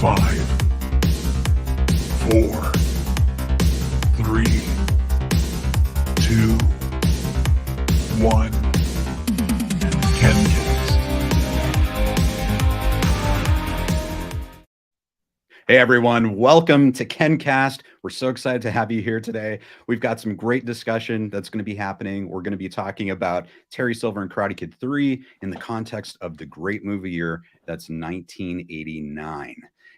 5, 4, 3, 2, 1. KenCast. Hey everyone, welcome to KenCast. We're so excited to have you here today. We've got some great discussion that's going to be happening. We're going to be talking about Terry Silver and Karate Kid 3 in the context of the great movie year that's 1989.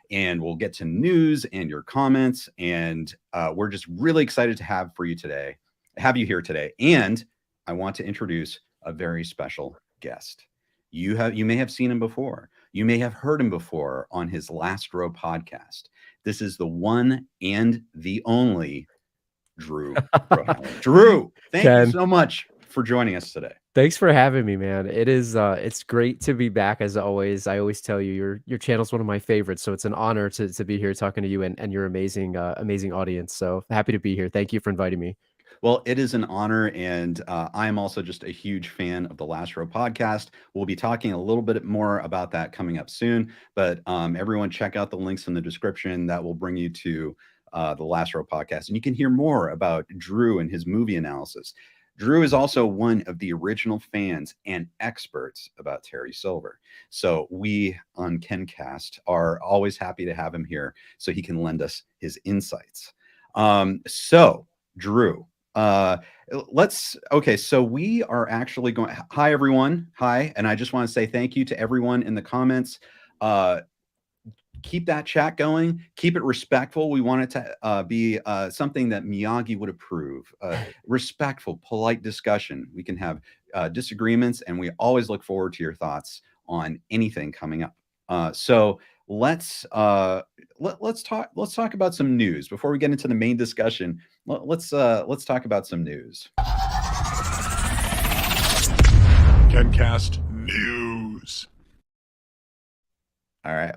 And we'll get to news and your comments, and we're just really excited to have you here today. And I want to introduce a very special guest. You may have seen him before. You may have heard him before on his Last Row podcast. This is the one and the only Drew Rohaly. Drew, thank you so much for joining us today. Thanks for having me, man. It's great to be back as always. I always tell you your channel's one of my favorites, so it's an honor to be here talking to you and your amazing audience. So happy to be here. Thank you for inviting me. Well, it is an honor, and I'm also just a huge fan of the Last Row podcast. We'll be talking a little bit more about that coming up soon, but everyone check out the links in the description. That will bring you to the Last Row podcast, and you can hear more about Drew and his movie analysis. Drew is also one of the original fans and experts about Terry Silver. So we on KenCast are always happy to have him here so he can lend us his insights. So Drew, so we are actually going, hi everyone. Hi. And I just want to say thank you to everyone in the comments. Keep that chat going, keep it respectful. We want it to be something that Miyagi would approve, respectful, polite discussion. We can have disagreements, and we always look forward to your thoughts on anything coming up. So let's talk about some news before we get into the main discussion. Let's talk about some news. KenCast news. All right.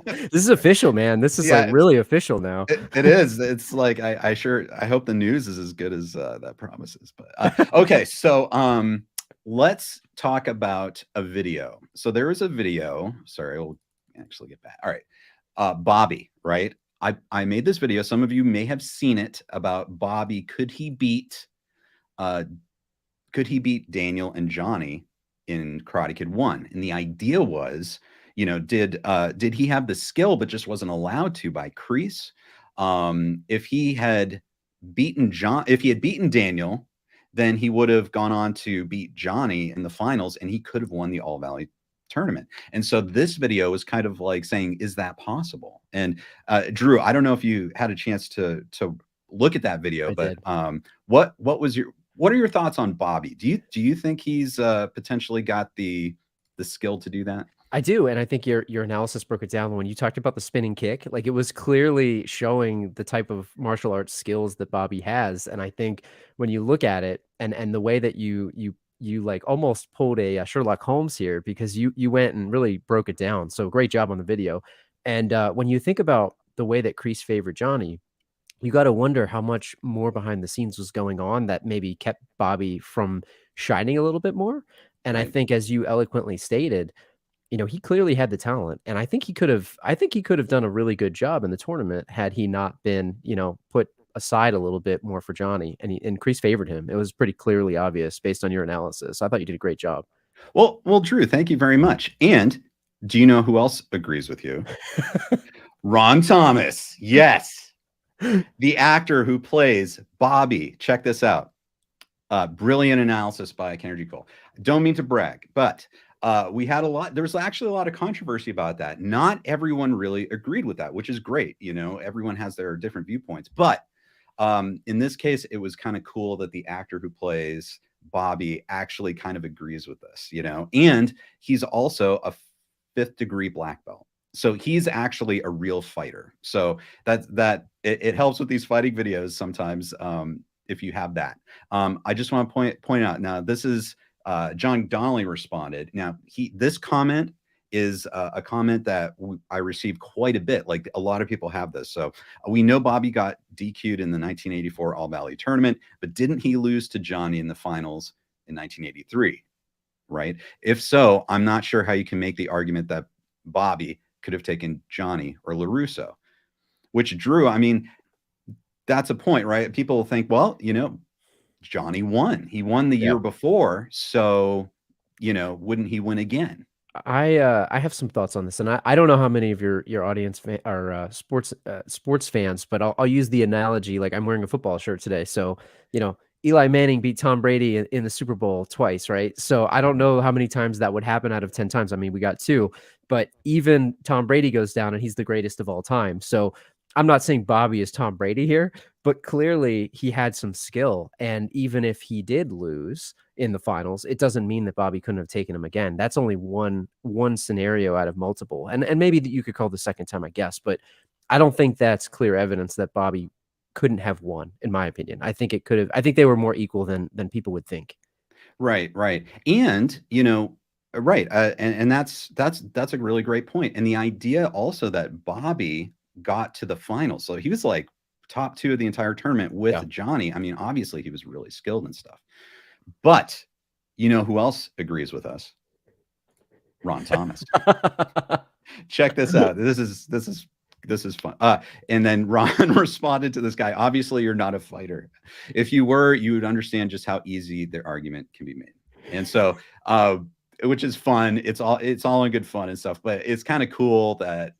This is official, man. This is like really official now. It is. It's like I hope the news is as good as that promises. But okay, so let's talk about a video. So there is a video. Sorry, we'll actually get back. All right. Bobby, right? I made this video. Some of you may have seen it about Bobby. Could he beat Daniel and Johnny in Karate Kid 1? And the idea was, did he have the skill but just wasn't allowed to by Kreese? If he had beaten Daniel, then he would have gone on to beat Johnny in the finals, and he could have won the All Valley tournament. And so this video is kind of like saying, is that possible? And Drew, I don't know if you had a chance to look at that video, but what are your thoughts on Bobby? Do you think he's potentially got the skill to do that? I do, and I think your analysis broke it down when you talked about the spinning kick. Like, it was clearly showing the type of martial arts skills that Bobby has. And I think when you look at it and the way that you like almost pulled a Sherlock Holmes here, because you went and really broke it down. So great job on the video. And when you think about the way that Kreese favored Johnny, you got to wonder how much more behind the scenes was going on that maybe kept Bobby from shining a little bit more. And right. I think, as you eloquently stated, he clearly had the talent, and I think he could have done a really good job in the tournament had he not been, put aside a little bit more for Johnny, and Kreese favored him. It was pretty clearly obvious based on your analysis. I thought you did a great job. Well, Drew, thank you very much. And do you know who else agrees with you? Ron Thomas. Yes. The actor who plays Bobby. Check this out. Brilliant analysis by Kennergy Cole. Don't mean to brag, but there was actually a lot of controversy about that. Not everyone really agreed with that, which is great. Everyone has their different viewpoints, but in this case, it was kind of cool that the actor who plays Bobby actually kind of agrees with this, and he's also a 5th degree black belt. So he's actually a real fighter. So it helps with these fighting videos sometimes. If you have that, I just want to point out now, this is John Donnelly responded. Now this comment is a comment that I received quite a bit. Like, a lot of people have this. So we know Bobby got DQ'd in the 1984 All Valley tournament, but didn't he lose to Johnny in the finals in 1983? Right? If so, I'm not sure how you can make the argument that Bobby could have taken Johnny or LaRusso, which Drew, I mean, that's a point, right? People think, well, Johnny won. He won the year before. So, wouldn't he win again? I have some thoughts on this, and I don't know how many of your audience are sports fans, but I'll use the analogy. Like, I'm wearing a football shirt today, so Eli Manning beat Tom Brady in the Super Bowl twice, right? So I don't know how many times that would happen out of 10 times. I mean, we got 2, but even Tom Brady goes down, and he's the greatest of all time. So I'm not saying Bobby is Tom Brady here, but clearly he had some skill, and even if he did lose in the finals, it doesn't mean that Bobby couldn't have taken him again. That's only one scenario out of multiple. And maybe that you could call the second time, I guess, but I don't think that's clear evidence that Bobby couldn't have won, in my opinion. I think it could have. I think they were more equal than people would think. Right. And, right. And that's a really great point. And the idea also that Bobby got to the final. So he was like top 2 of the entire tournament with Johnny. I mean, obviously he was really skilled and stuff. But who else agrees with us? Ron Thomas. Check this out. This is fun. And then Ron responded to this guy. Obviously, you're not a fighter. If you were, you would understand just how easy their argument can be made. And so, which is fun. It's all in good fun and stuff. But it's kind of cool that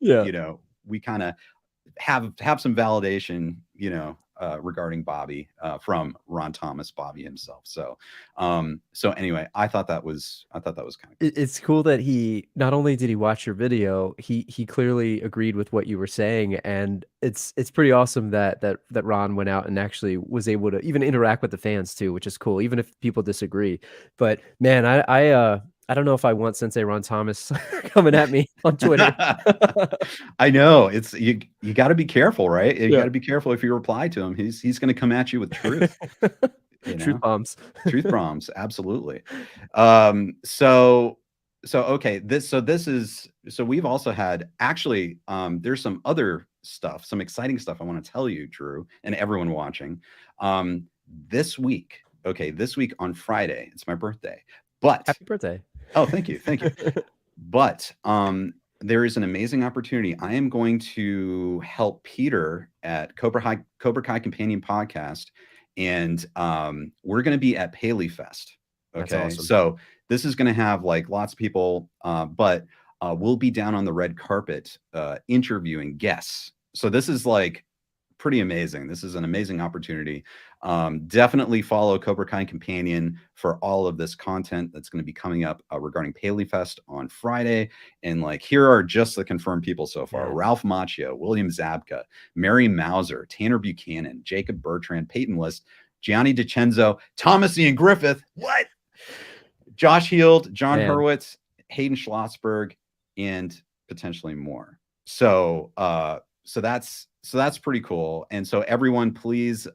we kind of have some validation, regarding Bobby from Ron Thomas, Bobby himself. So anyway, I thought that was kind of cool. It's cool that he not only did he watch your video, he clearly agreed with what you were saying, and it's pretty awesome that Ron went out and actually was able to even interact with the fans too, which is cool, even if people disagree. But man, I don't know if I want Sensei Ron Thomas coming at me on Twitter. I know it's you got to be careful, right? You got to be careful if you reply to him. He's going to come at you with truth. Truth bombs. Truth bombs, absolutely. So we've also had actually there's some other stuff, some exciting stuff I want to tell you, Drew, and everyone watching. This week on Friday, it's my birthday. But happy birthday. Oh, thank you. But there is an amazing opportunity. I am going to help Peter at Cobra Kai Companion Podcast, and we're going to be at Paley Fest. Okay, that's awesome. So this is going to have like lots of people, but we'll be down on the red carpet interviewing guests. So this is like pretty amazing. This is an amazing opportunity. Definitely follow Cobra Kai Companion for all of this content that's going to be coming up regarding Paley Fest on Friday. And like, here are just the confirmed people so far: Ralph Macchio, William Zabka, Mary Mauser, Tanner Buchanan, Jacob Bertrand, Peyton List, Gianni DiCenzo, Thomas Ian Griffith, Josh Heald, John Hurwitz, Hayden Schlossberg, and potentially more. So that's pretty cool. And so everyone, please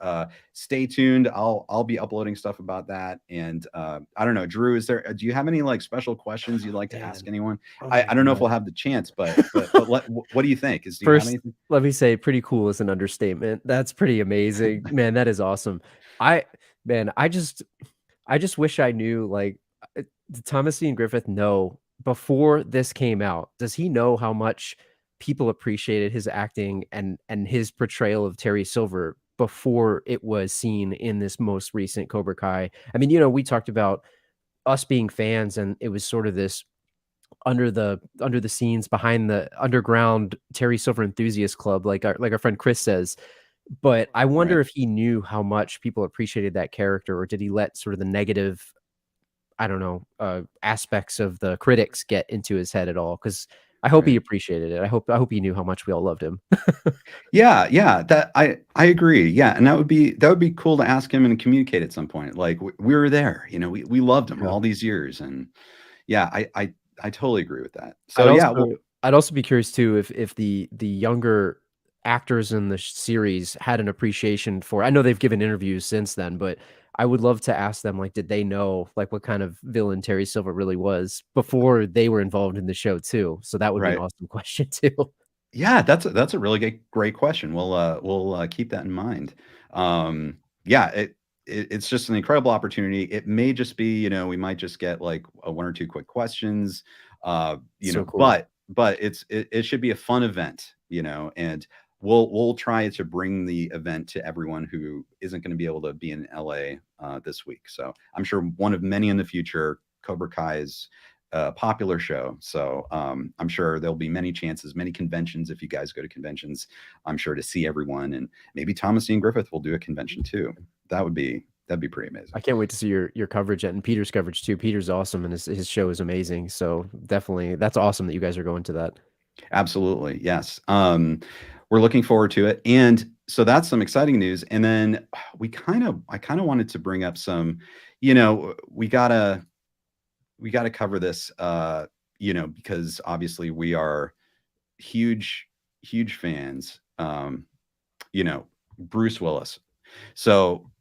stay tuned. I'll be uploading stuff about that. And I don't know, Drew, do you have any like special questions you'd like to ask anyone? I don't know if we'll have the chance, but what do you think? First, let me say pretty cool is an understatement. That's pretty amazing, man. That is awesome. I just wish I knew, like, did Thomas Ian Griffith know before this came out? Does he know how much people appreciated his acting and his portrayal of Terry Silver before it was seen in this most recent Cobra Kai? I mean, we talked about us being fans, and it was sort of this under the scenes, behind the underground Terry Silver enthusiast club, like our friend Chris says. But I wonder if he knew how much people appreciated that character, or did he let sort of the negative, I don't know, aspects of the critics get into his head at all? Because I hope he appreciated it. I hope he knew how much we all loved him. Yeah, that I agree. Yeah, and that would be cool to ask him and communicate at some point. Like, we were there, we loved him all these years, and yeah, I totally agree with that. So I'd also be curious too if the younger actors in the series had an appreciation for. I know they've given interviews since then, but I would love to ask them, like, did they know like what kind of villain Terry Silver really was before they were involved in the show too? So that would be an awesome question too. Yeah, that's a really great question. We'll keep that in mind. It's just an incredible opportunity. It may just be, we might just get like one or two quick questions, So cool. but but it should be a fun event, you know, and we'll try to bring the event to everyone who isn't going to be able to be in LA this week. So I'm sure one of many in the future. Cobra Kai's popular show, so I'm sure there'll be many chances, many conventions. If you guys go to conventions, I'm sure to see everyone, and maybe Thomas Ian Griffith will do a convention too. That'd be pretty amazing. I can't wait to see your coverage and Peter's coverage too. Peter's awesome, and his show is amazing. So definitely, that's awesome that you guys are going to that. Absolutely, yes. We're looking forward to it, and so that's some exciting news. And then I kind of wanted to bring up some, you know, we gotta cover this, you know, because obviously we are huge fans. You know, Bruce Willis. So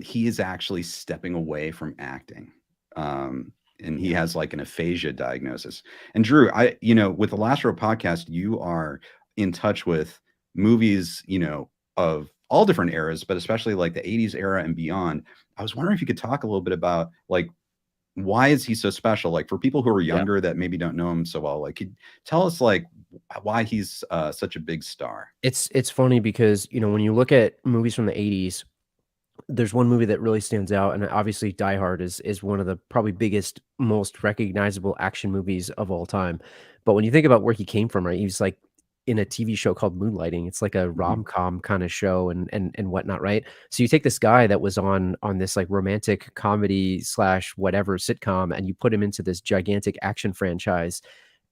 he is actually stepping away from acting. And he has like an aphasia diagnosis. And Drew, you know, with the Last Row podcast, you are in touch with movies, you know, of all different eras, but especially like the 80s era and beyond. I was wondering if you could talk a little bit about like, why is he so special? Like for people who are younger that maybe don't know him so well, like could tell us like why he's such a big star. It's funny because, you know, when you look at movies from the 80s, there's one movie that really stands out, and obviously Die Hard is one of the probably biggest, most recognizable action movies of all time. But when you think about where he came from, right? He was like in a TV show called Moonlighting. It's like a rom-com kind of show and whatnot, right? So you take this guy that was on this like romantic comedy / whatever sitcom, and you put him into this gigantic action franchise,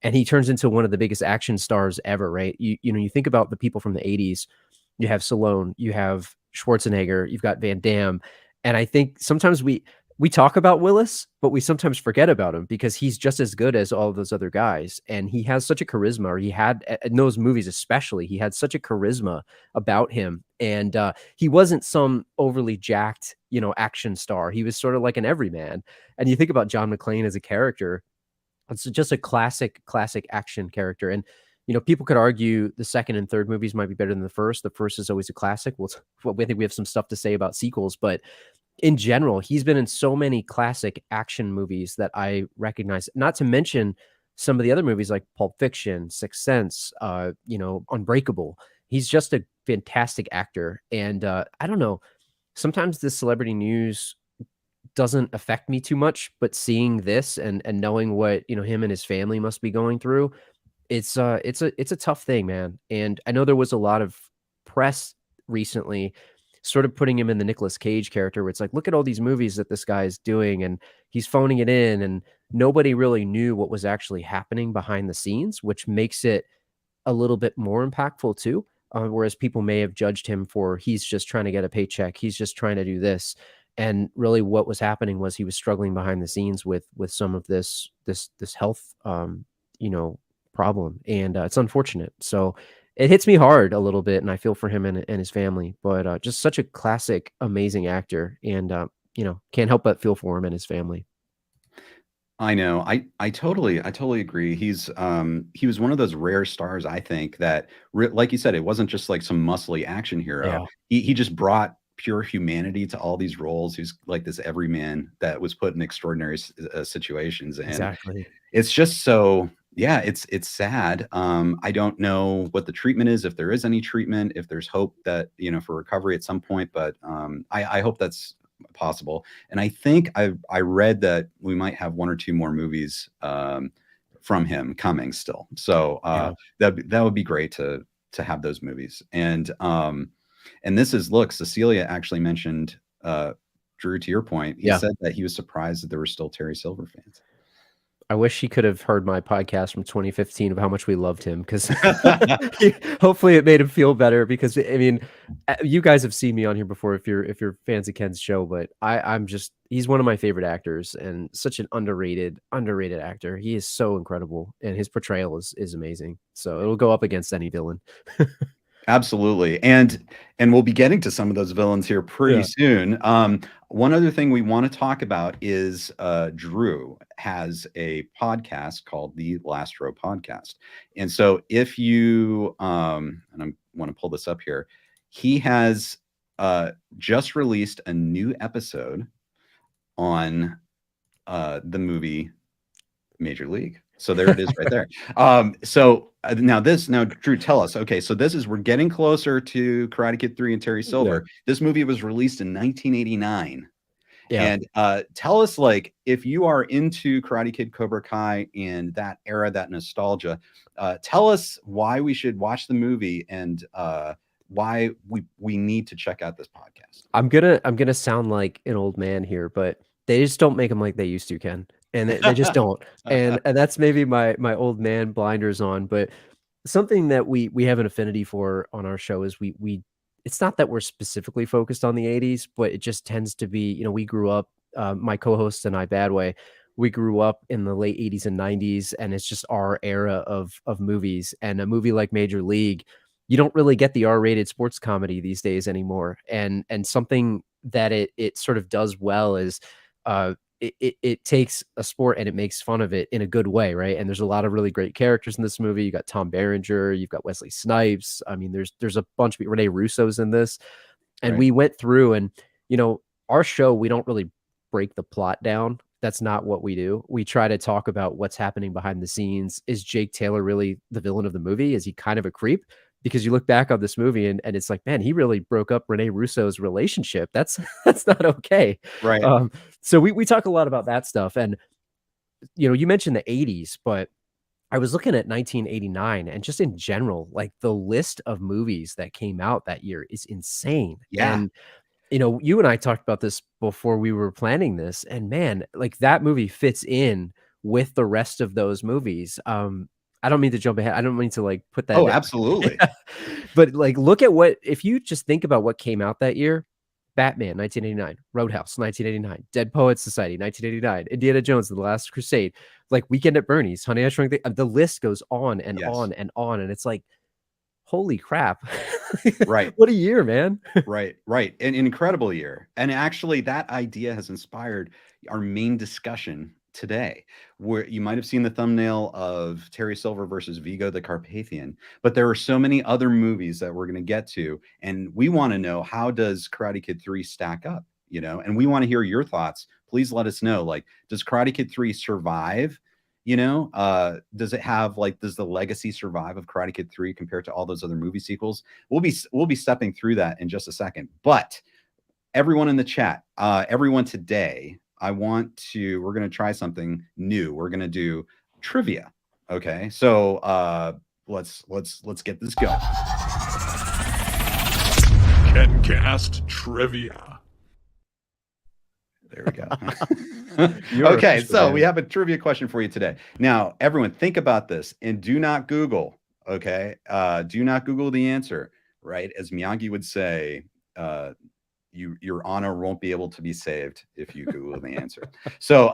and he turns into one of the biggest action stars ever, right? You know, you think about the people from the 80s, you have Stallone, you have Schwarzenegger, you've got Van Damme. And I think sometimes we talk about Willis, but we sometimes forget about him because he's just as good as all of those other guys. And he has such a charisma, or he had in those movies, especially, he had such a charisma about him. And he wasn't some overly jacked, you know, action star. He was sort of like an everyman. And you think about John McClane as a character, it's just a classic action character. And, you know, people could argue the second and third movies might be better than the first. The first is always a classic. Well, I think we have some stuff to say about sequels, but in general, he's been in so many classic action movies that I recognize, not to mention some of the other movies like Pulp Fiction, Sixth Sense, you know, Unbreakable. He's just a fantastic actor. And I don't know, sometimes this celebrity news doesn't affect me too much, but seeing this and knowing what, you know, him and his family must be going through, it's a tough thing, man. And I know there was a lot of press recently sort of putting him in the Nicolas Cage character, where it's like, look at all these movies that this guy is doing and he's phoning it in, and nobody really knew what was actually happening behind the scenes, which makes it a little bit more impactful too. Whereas people may have judged him for, he's just trying to get a paycheck, he's just trying to do this. And really what was happening was he was struggling behind the scenes with some of this health, you know, problem. And it's unfortunate. So it hits me hard a little bit, and I feel for him and his family, but just such a classic, amazing actor. And, you know, can't help but feel for him and his family. I know. I totally agree. He was one of those rare stars, I think, that like you said, it wasn't just like some muscly action hero. Yeah. He just brought pure humanity to all these roles. He's like this everyman that was put in extraordinary situations. And Exactly. it's just so, yeah, it's sad. I don't know what the treatment is, if there is any treatment, if there's hope that, you know, for recovery at some point, but I hope that's possible. And I think I read that we might have one or two more movies from him coming still. So that would be great to have those movies. And this is, look, Cecilia actually mentioned, Drew, to your point, he said that he was surprised that there were still Terry Silver fans. I wish he could have heard my podcast from 2015 of how much we loved him, because hopefully it made him feel better. Because I mean, you guys have seen me on here before if you're fans of Ken's show, but I'm just, he's one of my favorite actors and such an underrated actor. He is so incredible, and his portrayal is amazing. So it'll go up against any villain. Absolutely. And we'll be getting to some of those villains here pretty soon. One other thing we want to talk about is Drew has a podcast called the Last Row Podcast. And so if you, and I want to pull this up here, he has just released a new episode on the movie Major League. So there it is right there. Now Drew, tell us. Okay, so we're getting closer to Karate Kid 3 and Terry Silver. This movie was released in 1989. Yeah. And tell us, like, if you are into Karate Kid, Cobra Kai, and that era, that nostalgia, tell us why we should watch the movie and why we need to check out this podcast. I'm gonna sound like an old man here, but they just don't make them like they used to, Ken, and they just don't. And that's maybe my old man blinders on. But something that we have an affinity for on our show is we it's not that we're specifically focused on the 80s, but it just tends to be, you know, we grew up, my co-host and I, Badway, we grew up in the late 80s and 90s, and it's just our era of movies. And a movie like Major League, you don't really get the R-rated sports comedy these days anymore. And something that it sort of does well is it takes a sport and it makes fun of it in a good way, right? And there's a lot of really great characters in this movie. You got Tom Berenger, you've got Wesley Snipes. I mean, there's a bunch of people. Rene Russo's in this, and we went through, and you know, our show, we don't really break the plot down. That's not what we do. We try to talk about what's happening behind the scenes. Is Jake Taylor really the villain of the movie? Is he kind of a creep? Because you look back on this movie and it's like, man, he really broke up Rene Russo's relationship. That's not okay. Right. So we talk a lot about that stuff. And, you know, you mentioned the 80s, but I was looking at 1989, and just in general, like the list of movies that came out that year is insane. Yeah. And, you know, you and I talked about this before we were planning this, and man, like that movie fits in with the rest of those movies. I don't mean to jump ahead. I don't mean to like put that. Oh, absolutely. But like, look at if you just think about what came out that year: Batman, 1989, Roadhouse, 1989, Dead Poets Society, 1989, Indiana Jones and the Last Crusade, like Weekend at Bernie's, Honey, I Shrunk the list goes on and on and on. And it's like, holy crap. Right. What a year, man. Right. An incredible year. And actually that idea has inspired our main discussion today, where you might have seen the thumbnail of Terry Silver versus Vigo the Carpathian, but there are so many other movies that we're going to get to, and we want to know, how does Karate Kid 3 stack up, you know? And we want to hear your thoughts. Please let us know, like, does Karate Kid 3 survive? You know, does it have, like, does the legacy survive of Karate Kid 3 compared to all those other movie sequels? We'll be stepping through that in just a second. But everyone in the chat, everyone today, we're going to try something new. We're going to do trivia. Okay. So, let's get this going. KenCast trivia. There we go. Okay. So we have a trivia question for you today. Now, everyone, think about this and do not Google. Okay. Do not Google the answer, right? As Miyagi would say, your honor won't be able to be saved if you Google the answer. So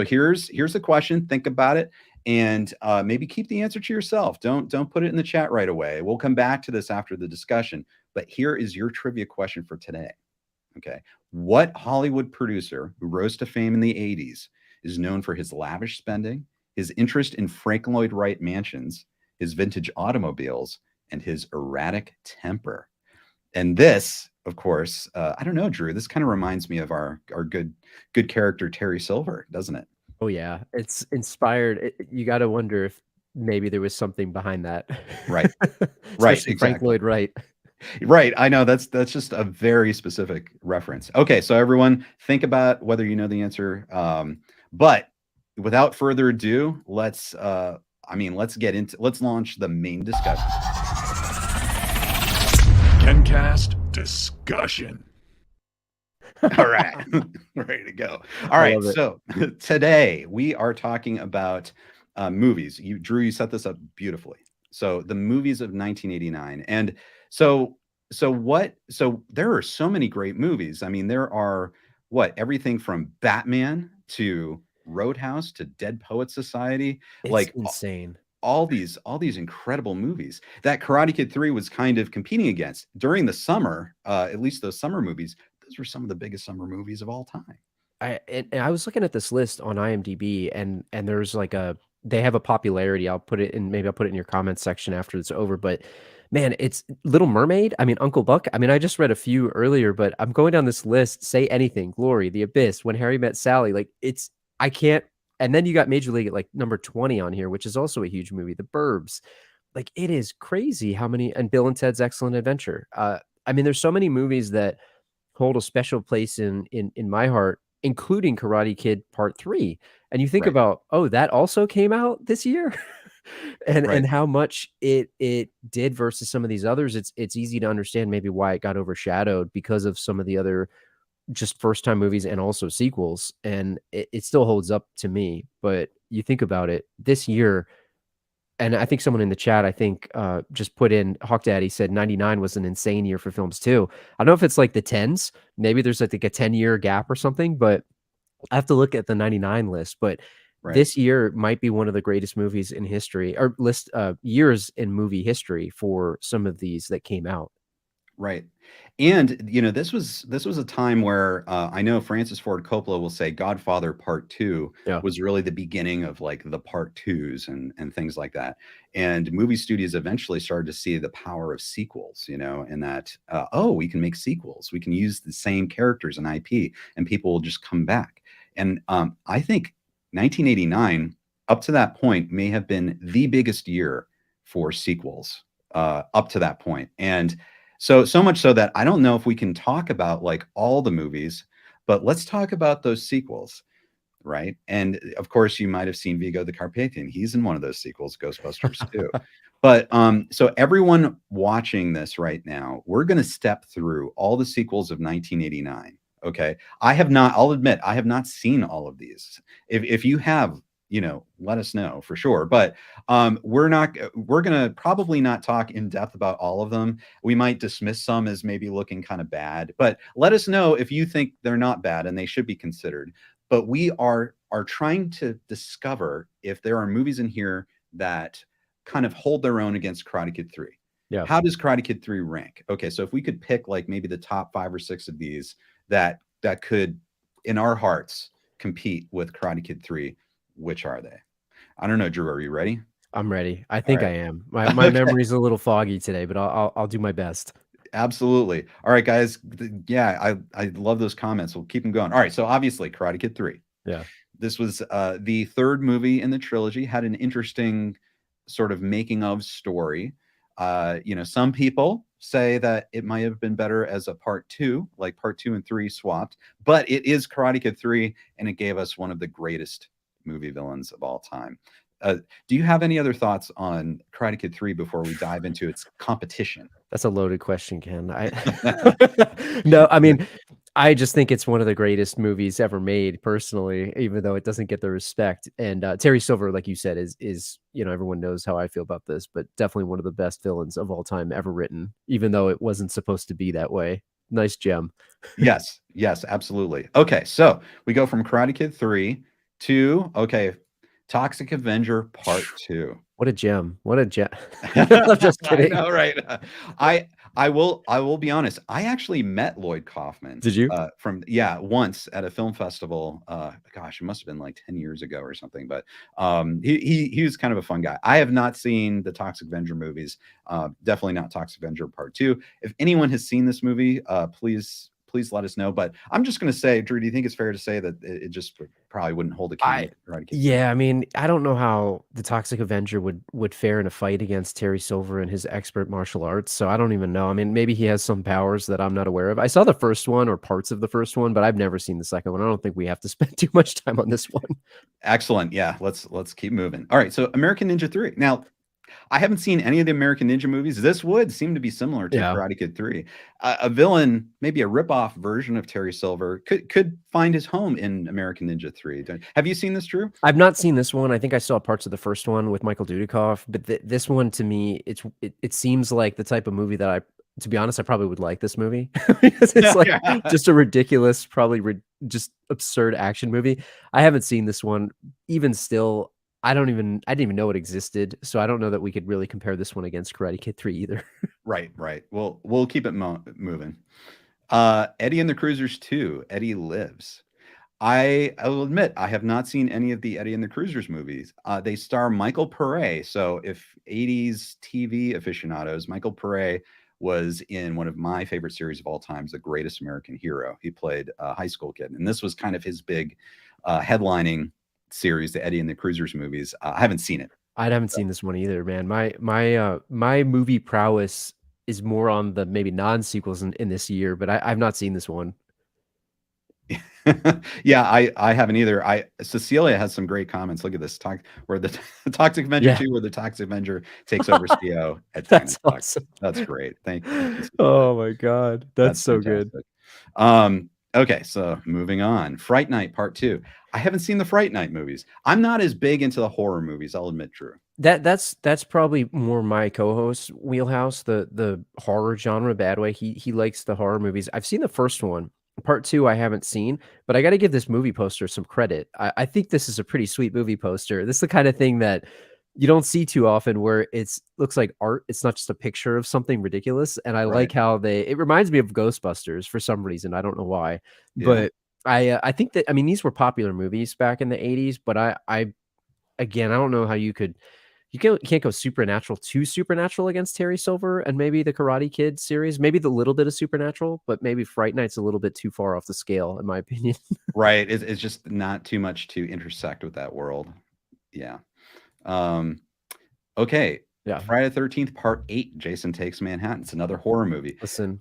here's the question. Think about it, and maybe keep the answer to yourself. Don't put it in the chat right away. We'll come back to this after the discussion. But here is your trivia question for today. Okay. What Hollywood producer who rose to fame in the 80s is known for his lavish spending, his interest in Frank Lloyd Wright mansions, his vintage automobiles, and his erratic temper? And this, of course, I don't know, Drew, this kind of reminds me of our good character, Terry Silver, doesn't it? Oh, yeah. It's inspired. You got to wonder if maybe there was something behind that. Right. Right. Exactly. Frank Lloyd Wright. Right. I know that's just a very specific reference. Okay. So everyone, think about whether you know the answer. But without further ado, let's launch the main discussion. KenCast discussion. All right. Ready to go. All right. So today we are talking about movies. Drew, you set this up beautifully. So the movies of 1989. And so there are so many great movies. I mean, there are everything from Batman to Roadhouse to Dead Poets Society. It's like insane. All these incredible movies that Karate Kid 3 was kind of competing against during the summer. At least those summer movies, those were some of the biggest summer movies of all time. I was looking at this list on IMDb, and there's like they have a popularity. I'll put it in your comments section after it's over. But man, it's Little Mermaid. I mean, Uncle Buck. I mean, I just read a few earlier, but I'm going down this list. Say Anything, Glory, The Abyss, When Harry Met Sally. Like, I can't And then you got Major League at like number 20 on here, which is also a huge movie. The Burbs, like it is crazy how many, and Bill and Ted's Excellent Adventure. I mean, there's so many movies that hold a special place in my heart, including Karate Kid Part 3. And you think Right. about, oh, that also came out this year. and Right. how much it did versus some of these others. It's easy to understand maybe why it got overshadowed because of some of the other just first time movies and also sequels. And it still holds up to me. But you think about it this year, and I think someone in the chat, I think, just put in Hawk Daddy said 99 was an insane year for films too. I don't know if it's like the tens, maybe there's like a 10-year gap or something, but I have to look at the 99 list. But Right. this year might be one of the greatest movies in history, or years in movie history for some of these that came out. Right. And this was a time where I know Francis Ford Coppola will say Godfather Part 2 Yeah. was really the beginning of like the Part 2s and things like that. And movie studios eventually started to see the power of sequels, and that we can make sequels. We can use the same characters and IP, and people will just come back. And I think 1989 up to that point may have been the biggest year for sequels up to that point. And so much so that I don't know if we can talk about like all the movies, but let's talk about those sequels, right? And of course, you might have seen Vigo the Carpathian. He's in one of those sequels, Ghostbusters too. But so everyone watching this right now, we're going to step through all the sequels of 1989. Okay, I'll admit, I have not seen all of these. If you have, let us know for sure. But we're going to probably not talk in depth about all of them. We might dismiss some as maybe looking kind of bad, but let us know if you think they're not bad and they should be considered. But we are trying to discover if there are movies in here that kind of hold their own against Karate Kid 3. Yeah. How does Karate Kid 3 rank? Okay, so if we could pick like maybe the top 5 or 6 of these that could, in our hearts, compete with Karate Kid 3, which are they? I don't know, Drew. Are you ready? I'm ready. I think right. I am. My Okay. memory's a little foggy today, but I'll do my best. Absolutely. All right, guys. Yeah, I love those comments. We'll keep them going. All right, so obviously Karate Kid 3. Yeah. This was the third movie in the trilogy, had an interesting sort of making of story. Some people say that it might have been better as a part 2, like part 2 and 3 swapped, but it is Karate Kid 3, and it gave us one of the greatest movie villains of all time. Do you have any other thoughts on Karate Kid 3 before we dive into its competition? That's a loaded question, Ken. No, I mean, I just think it's one of the greatest movies ever made, personally, even though it doesn't get the respect. And Terry Silver, like you said, is everyone knows how I feel about this, but definitely one of the best villains of all time ever written, even though it wasn't supposed to be that way. Nice gem. Yes, absolutely. Okay, so we go from Karate Kid 3 to Toxic Avenger Part 2. What a gem. What a gem. I'm just kidding. I know, right? I will be honest. I actually met Lloyd Kaufman. Did you? Once at a film festival. Gosh, it must have been like 10 years ago or something. But he was kind of a fun guy. I have not seen the Toxic Avenger movies. Definitely not Toxic Avenger Part 2. If anyone has seen this movie, please let us know. But I'm just going to say, Drew, do you think it's fair to say that it just probably wouldn't hold a candle? Yeah, I mean, I don't know how the Toxic Avenger would fare in a fight against Terry Silver and his expert martial arts. So I don't even know. I mean, maybe he has some powers that I'm not aware of. I saw the first one or parts of the first one, but I've never seen the second one. I don't think we have to spend too much time on this one. Excellent. Yeah, let's keep moving. All right, so American Ninja 3. Now, I haven't seen any of the American Ninja movies. This would seem to be similar to Karate Kid 3. A villain, maybe a ripoff version of Terry Silver, could find his home in American Ninja 3. Have you seen this, Drew? I've not seen this one. I think I saw parts of the first one with Michael Dudikoff, but this one, to me, it seems like the type of movie that to be honest, I probably would like this movie because it's like just a ridiculous, probably just absurd action movie. I haven't seen this one. Even still, I didn't even know it existed, so I don't know that we could really compare this one against Karate Kid 3 either. Right. Well, we'll keep it moving. Eddie and the Cruisers 2, Eddie Lives. I will admit, I have not seen any of the Eddie and the Cruisers movies. They star Michael Pare. So if 80s TV aficionados, Michael Pare was in one of my favorite series of all times, The Greatest American Hero. He played a high school kid, and this was kind of his big headlining series, the Eddie and the Cruisers movies. I haven't seen it. I haven't seen this one either, man. My movie prowess is more on the maybe non-sequels in this year, but I've not seen this one. Yeah, I haven't either. Cecilia has some great comments. Look at this where the Toxic Avenger 2, where the Toxic Avenger takes over CO at That's Tannen. awesome. That's great. Thank you. Oh my god, that's so fantastic. good. Okay, so moving on. Fright Night Part 2. I haven't seen the Fright Night movies. I'm not as big into the horror movies, I'll admit, Drew. That's probably more my co-host wheelhouse, the horror genre bad way. He likes the horror movies. I've seen the first one. Part 2 I haven't seen, but I got to give this movie poster some credit. I think this is a pretty sweet movie poster. This is the kind of thing that you don't see too often, where it's looks like art. It's not just a picture of something ridiculous. And I like how it reminds me of Ghostbusters for some reason. I don't know why, but I think that, I mean, these were popular movies back in the 80s, but I again, I don't know how you can't go supernatural to supernatural against Terry Silver and maybe the Karate Kid series, maybe the little bit of supernatural, but maybe Fright Night's a little bit too far off the scale, in my opinion. Right. It's just not too much to intersect with that world. Yeah. Okay. Yeah. Friday the 13th, Part 8, Jason Takes Manhattan. It's another horror movie. Listen,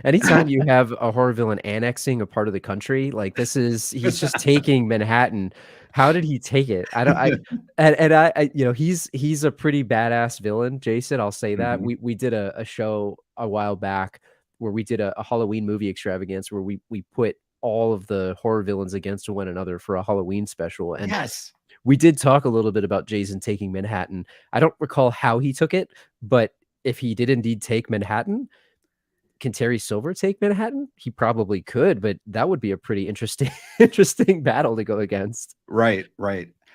anytime you have a horror villain annexing a part of the country, like he's just taking Manhattan. How did he take it? I you know, he's a pretty badass villain, Jason. I'll say that. We did a show a while back where we did a Halloween movie extravaganza where we put all of the horror villains against one another for a Halloween special. And yes, we did talk a little bit about Jason taking Manhattan. I don't recall how he took it, but if he did indeed take Manhattan, can Terry Silver take Manhattan? He probably could, but that would be a pretty interesting battle to go against. Right.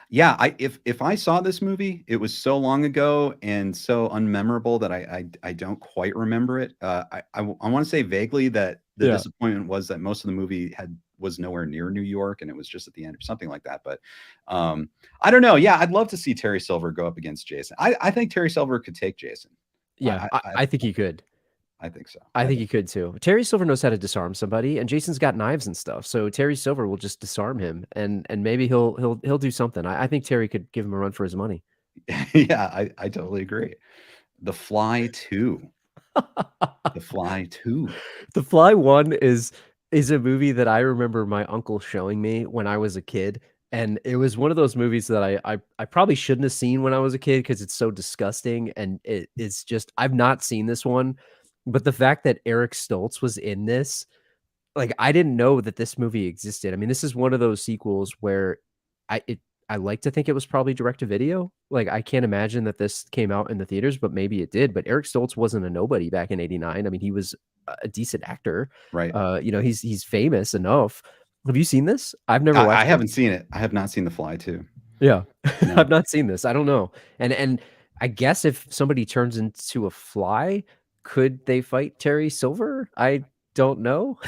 Yeah, if I saw this movie, it was so long ago and so unmemorable that I don't quite remember it. I want to say vaguely that the disappointment was that most of the movie was nowhere near New York and it was just at the end or something like that. But I don't know. Yeah, I'd love to see Terry Silver go up against Jason. I think Terry Silver could take Jason. Yeah, I think he could. I think so. I think he could too. Terry Silver knows how to disarm somebody, and Jason's got knives and stuff. So Terry Silver will just disarm him, and maybe he'll do something. I think Terry could give him a run for his money. Yeah, I totally agree. The Fly 2. The Fly 2. The Fly 1 is a movie that I remember my uncle showing me when I was a kid. And it was one of those movies that I probably shouldn't have seen when I was a kid because it's so disgusting. And it's just, I've not seen this one. But the fact that Eric Stoltz was in this, like, I didn't know that this movie existed. I mean, this is one of those sequels where I like to think it was probably direct to video. Like, I can't imagine that this came out in the theaters, but maybe it did. But Eric Stoltz wasn't a nobody back in '89. I mean, he was a decent actor. Right. You know, he's famous enough. Have you seen this? I've never watched I haven't seen it. I have not seen The Fly 2. Yeah. No. I've not seen this. I don't know. And I guess if somebody turns into a fly, could they fight Terry Silver? I don't know.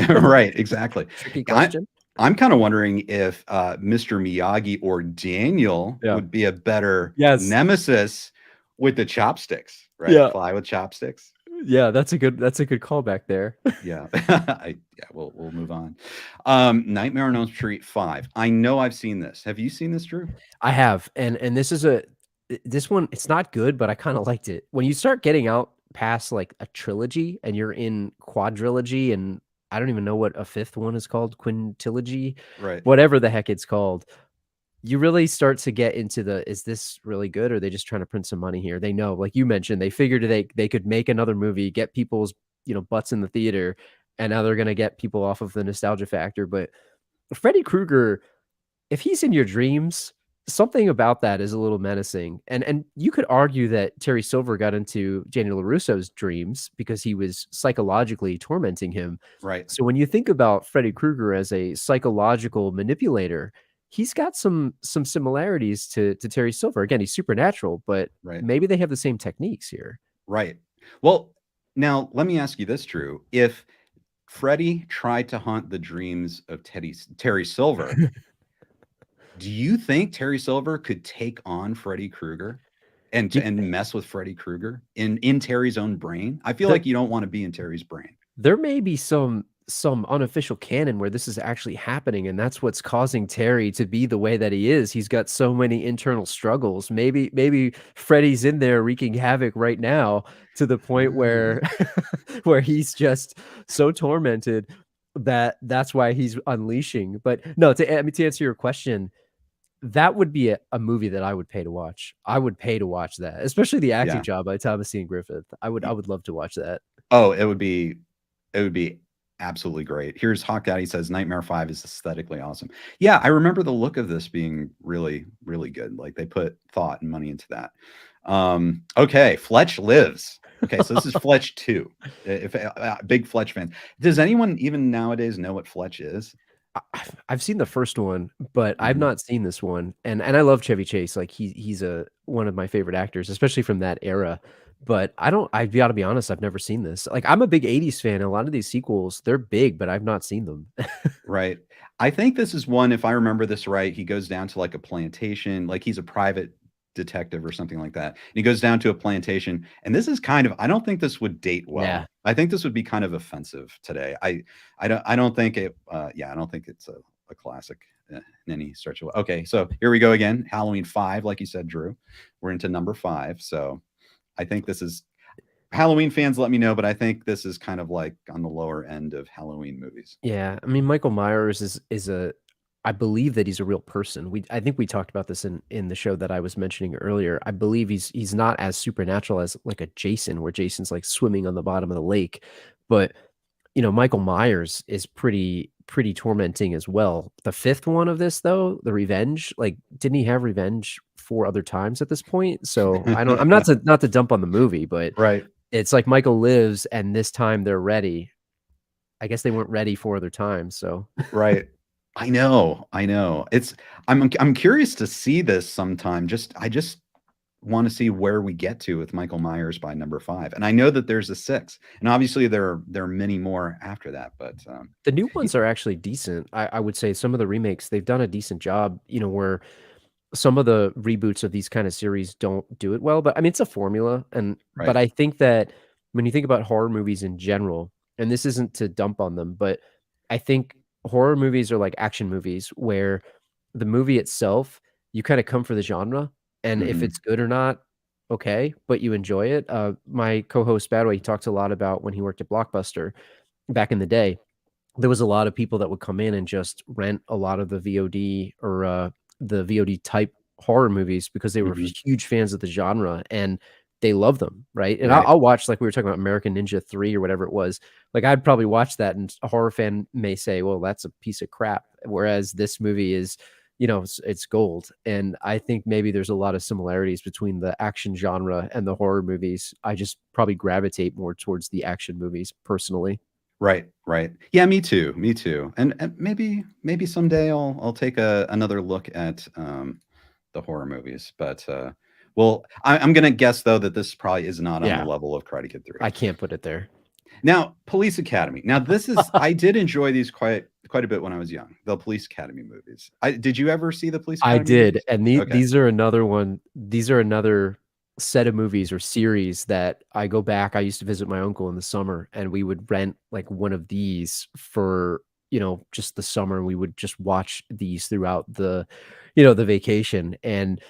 Right, exactly. Tricky question. I'm kind of wondering if Mr. Miyagi or Daniel would be a better nemesis with the chopsticks, right? Yeah. Fly with chopsticks. Yeah, that's a good callback there. Yeah. We'll move on. Nightmare on Elm Street 5. I know I've seen this. Have you seen this, Drew? I have. And this one, it's not good, but I kind of liked it. When you start getting out past like a trilogy and you're in quadrilogy, and I don't even know what a fifth one is called, quintilogy, right? Whatever the heck it's called. You really start to get into is this really good, or are they just trying to print some money here? They know, like you mentioned, they figured they could make another movie, get people's butts in the theater, and now they're gonna get people off of the nostalgia factor. But Freddy Krueger, if he's in your dreams, something about that is a little menacing. And you could argue that Terry Silver got into Daniel LaRusso's dreams because he was psychologically tormenting him. Right. So when you think about Freddy Krueger as a psychological manipulator, he's got some similarities to Terry Silver. Again, he's supernatural, but maybe they have the same techniques here. Right. Well, now let me ask you this, Drew. If Freddy tried to haunt the dreams of Terry Silver, do you think Terry Silver could take on Freddy Krueger and mess with Freddy Krueger in Terry's own brain? I feel like you don't want to be in Terry's brain. There may be some some unofficial canon where this is actually happening, and that's what's causing Terry to be the way that he is. He's got so many internal struggles. Maybe Freddy's in there wreaking havoc right now to the point where where he's just so tormented that that's why he's unleashing. But no, to answer your question, that would be a movie that I would pay to watch. I would pay to watch that, especially the acting job by Thomas Ian Griffith. I would love to watch that. Oh, it would be absolutely great. Here's Hawk Daddy says Nightmare 5 is aesthetically awesome. Yeah, I remember the look of this being really, really good. Like they put thought and money into that. Okay, Fletch Lives. Okay, so this is Fletch 2. If big Fletch fan. Does anyone even nowadays know what Fletch is? I've seen the first one, but I've not seen this one. And I love Chevy Chase. Like he's one of my favorite actors, especially from that era. But I've got to be honest, I've never seen this. Like I'm a big 80s fan. A lot of these sequels, they're big, but I've not seen them. Right. I think this is one, if I remember this right, he goes down to like a plantation, like he's a private detective or something like that. And he goes down to a plantation. And this is kind of, I don't think this would date well. Yeah. I think this would be kind of offensive today. I don't think it, I don't think it's a classic in any stretch of. Okay. So here we go again. Halloween 5, like you said, Drew, we're into number 5. So I think this is, Halloween fans, let me know, but I think this is kind of like on the lower end of Halloween movies. Yeah, I mean, Michael Myers is I believe that he's a real person. I think we talked about this in the show that I was mentioning earlier. I believe he's not as supernatural as like a Jason, where Jason's like swimming on the bottom of the lake, but Michael Myers is pretty tormenting as well. The 5th one of this though, the Revenge, like didn't he have revenge 4 other times at this point? So I'm not to dump on the movie, but right. It's like Michael lives and this time they're ready. I guess they weren't ready 4 other times. So right. I know. I'm curious to see this sometime. I just want to see where we get to with Michael Myers by number 5. And I know that there's a 6, and obviously there are many more after that, but the new ones are actually decent. I would say some of the remakes, they've done a decent job, where some of the reboots of these kind of series don't do it well, but I mean, it's a formula. But I think that when you think about horror movies in general, and this isn't to dump on them, but I think horror movies are like action movies where the movie itself, you kind of come for the genre. And if it's good or not, okay, but you enjoy it. My co-host Badway, he talks a lot about when he worked at Blockbuster back in the day. There was a lot of people that would come in and just rent a lot of the VOD or the VOD type horror movies because they were huge fans of the genre and they love them, right? And I'll watch, like we were talking about American Ninja 3 or whatever it was. Like I'd probably watch that, and a horror fan may say, well, that's a piece of crap. Whereas this movie is, it's gold. And I think maybe there's a lot of similarities between the action genre and the horror movies. I just probably gravitate more towards the action movies personally. Right. Yeah, me too. And maybe someday I'll take another look at the horror movies. But well, I'm gonna guess though that this probably is not on the level of Karate Kid 3. I can't put it there. Now, Police Academy. Now, this is I did enjoy these quite a bit when I was young. The Police Academy movies. Did you ever see the Police Academy? I did, movies? and these are another one. These are another set of movies or series that I go back. I used to visit my uncle in the summer, and we would rent like one of these for just the summer. We would just watch these throughout the the vacation. And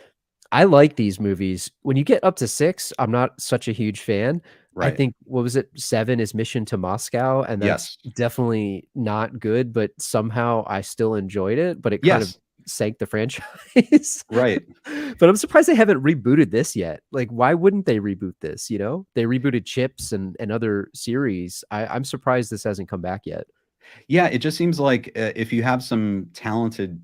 I like these movies. When you get up to 6, I'm not such a huge fan. Right. I think, what was it? 7 is Mission to Moscow, and that's definitely not good, but somehow I still enjoyed it, but it kind of sank the franchise. Right. But I'm surprised they haven't rebooted this yet. Like, why wouldn't they reboot this? They rebooted Chips and other series. I'm surprised this hasn't come back yet. Yeah, it just seems like if you have some talented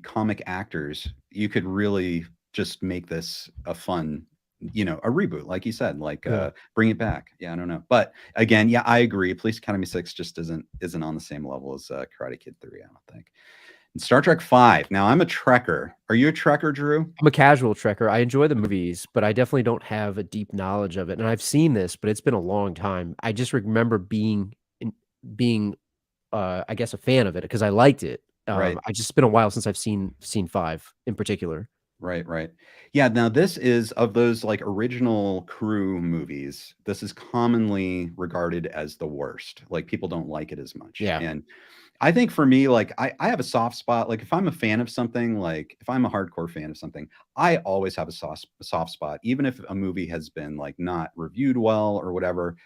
comic actors, you could really just make this a fun, a reboot, like you said, like bring it back. Yeah, I don't know. But again, yeah, I agree. Police Academy 6 just isn't on the same level as Karate Kid 3, I don't think. And Star Trek 5. Now, I'm a Trekker. Are you a Trekker, Drew? I'm a casual Trekker. I enjoy the movies, but I definitely don't have a deep knowledge of it. And I've seen this, but it's been a long time. I just remember being I guess a fan of it because I liked it. Right. I just been a while since I've seen 5 in particular. Right. Yeah, now this is of those like original crew movies, this is commonly regarded as the worst. Like people don't like it as much. Yeah. And I think for me, like I have a soft spot. Like if I'm a fan of something, like if I'm a hardcore fan of something, I always have a soft spot, even if a movie has been like not reviewed well or whatever.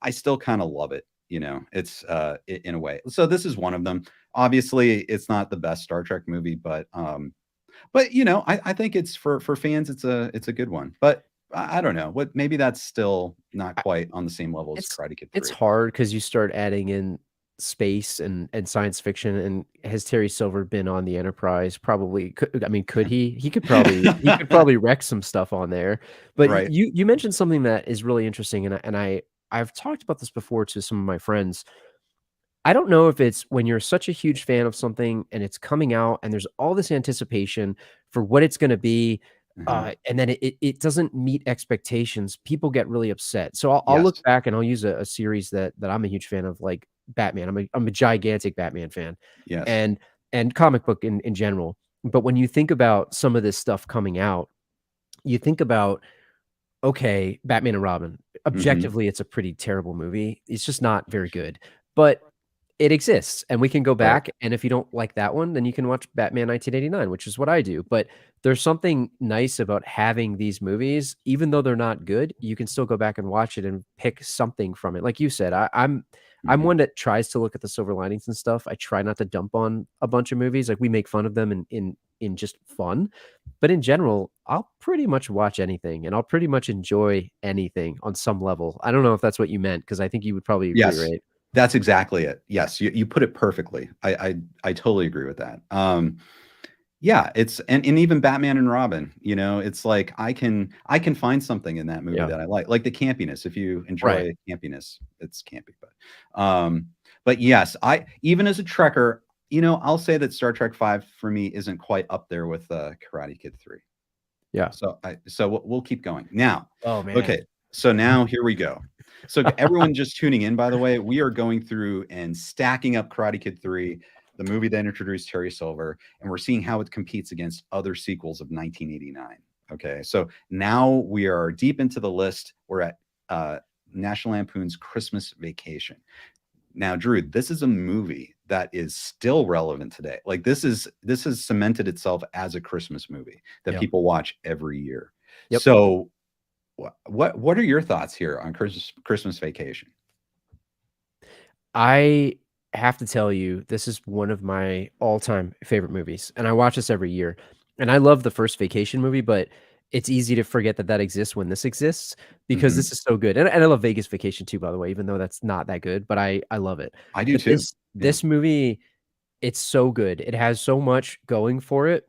I still kind of love it. It's in a way. So this is one of them. Obviously, it's not the best Star Trek movie, but I think it's for fans, it's a good one. But I don't know what, maybe that's still not quite on the same level as It's Karate Kid it's 3. hard because you start adding in space and science fiction. And has Terry Silver been on the Enterprise? Probably. I mean, could he? He could probably wreck some stuff on there. But Right. you mentioned something that is really interesting, I've talked about this before to some of my friends. I don't know if it's when you're such a huge fan of something and it's coming out and there's all this anticipation for what it's going to be, Mhm. and then it doesn't meet expectations. People get really upset. So I'll look Yes. back and I'll use a series that I'm a huge fan of, like Batman. I'm a gigantic Batman fan, Yes. and comic book in general. But when you think about some of this stuff coming out, you think about, okay, Batman and Robin. Mhm. Objectively, it's a pretty terrible movie. It's just not very good. But it exists, and we can go Right. back, and if you don't like that one, then you can watch Batman 1989, which is what I do. But there's something nice about having these movies, even though they're not good, you can still go back and watch it and pick something from it. Like you said, I'm Mhm. one that tries to look at the silver linings and stuff. I try not to dump on a bunch of movies. Like we make fun of them in just fun. But in general, I'll pretty much watch anything and I'll pretty much enjoy anything on some level. I don't know if that's what you meant, because I think you would probably agree, Yes. right? That's exactly it. Yes, you put it perfectly. I totally agree with that. Yeah, it's and even Batman and Robin, it's like I can find something in that movie Yeah. that I like the campiness. If you Right. enjoy campiness, it's campy. But yes, I even as a Trekker, I'll say that Star Trek 5 for me isn't quite up there with Karate Kid 3. Yeah. So we'll keep going. Now, Oh, man. okay, so now here we go. So everyone just tuning in, by the way, we are going through and stacking up Karate Kid 3, the movie that introduced Terry Silver, and we're seeing how it competes against other sequels of 1989. Okay, so now we are deep into the list. We're at National Lampoon's Christmas Vacation. Now, Drew, this is a movie that is still relevant today. Like this has cemented itself as a Christmas movie that Yeah. people watch every year. Yep. So what are your thoughts here on Christmas Vacation? I have to tell you, this is one of my all-time favorite movies, and I watch this every year. And I love the first Vacation movie, but it's easy to forget that that exists when this exists, because Mhm. this is so good. And I love Vegas Vacation too, by the way, even though that's not that good, but I love it. I do But too. Yeah. this movie, it's so good. It has so much going for it,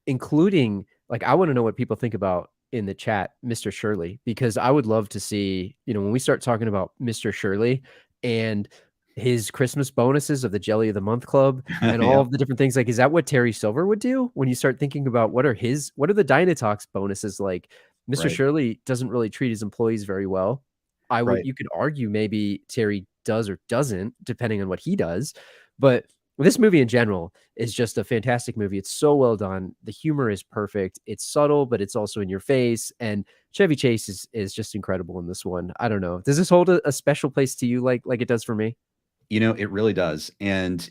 including, like, I wanna know what people think about in the chat, Mr. Shirley, because I would love to see, when we start talking about Mr. Shirley and his Christmas bonuses of the Jelly of the Month Club and all Yep. of the different things, like, is that what Terry Silver would do? When you start thinking about what are the Dynatox bonuses like? Mr. Right. Shirley doesn't really treat his employees very well. Right. You could argue maybe Terry does or doesn't, depending on what he does, but this movie in general is just a fantastic movie. It's so well done. The humor is perfect. It's subtle, but it's also in your face. And Chevy Chase is just incredible in this one. I don't know. Does this hold a special place to you like it does for me? It really does. And,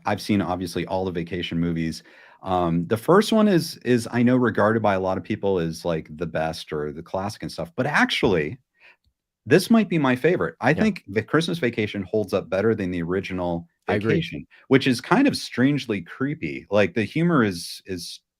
I've seen obviously all the vacation movies. The first one is I know regarded by a lot of people as like the best or the classic and stuff, but actually this might be my favorite. I Yeah, think the Christmas Vacation holds up better than the original I agree. Vacation, which is kind of strangely creepy. Like the humor is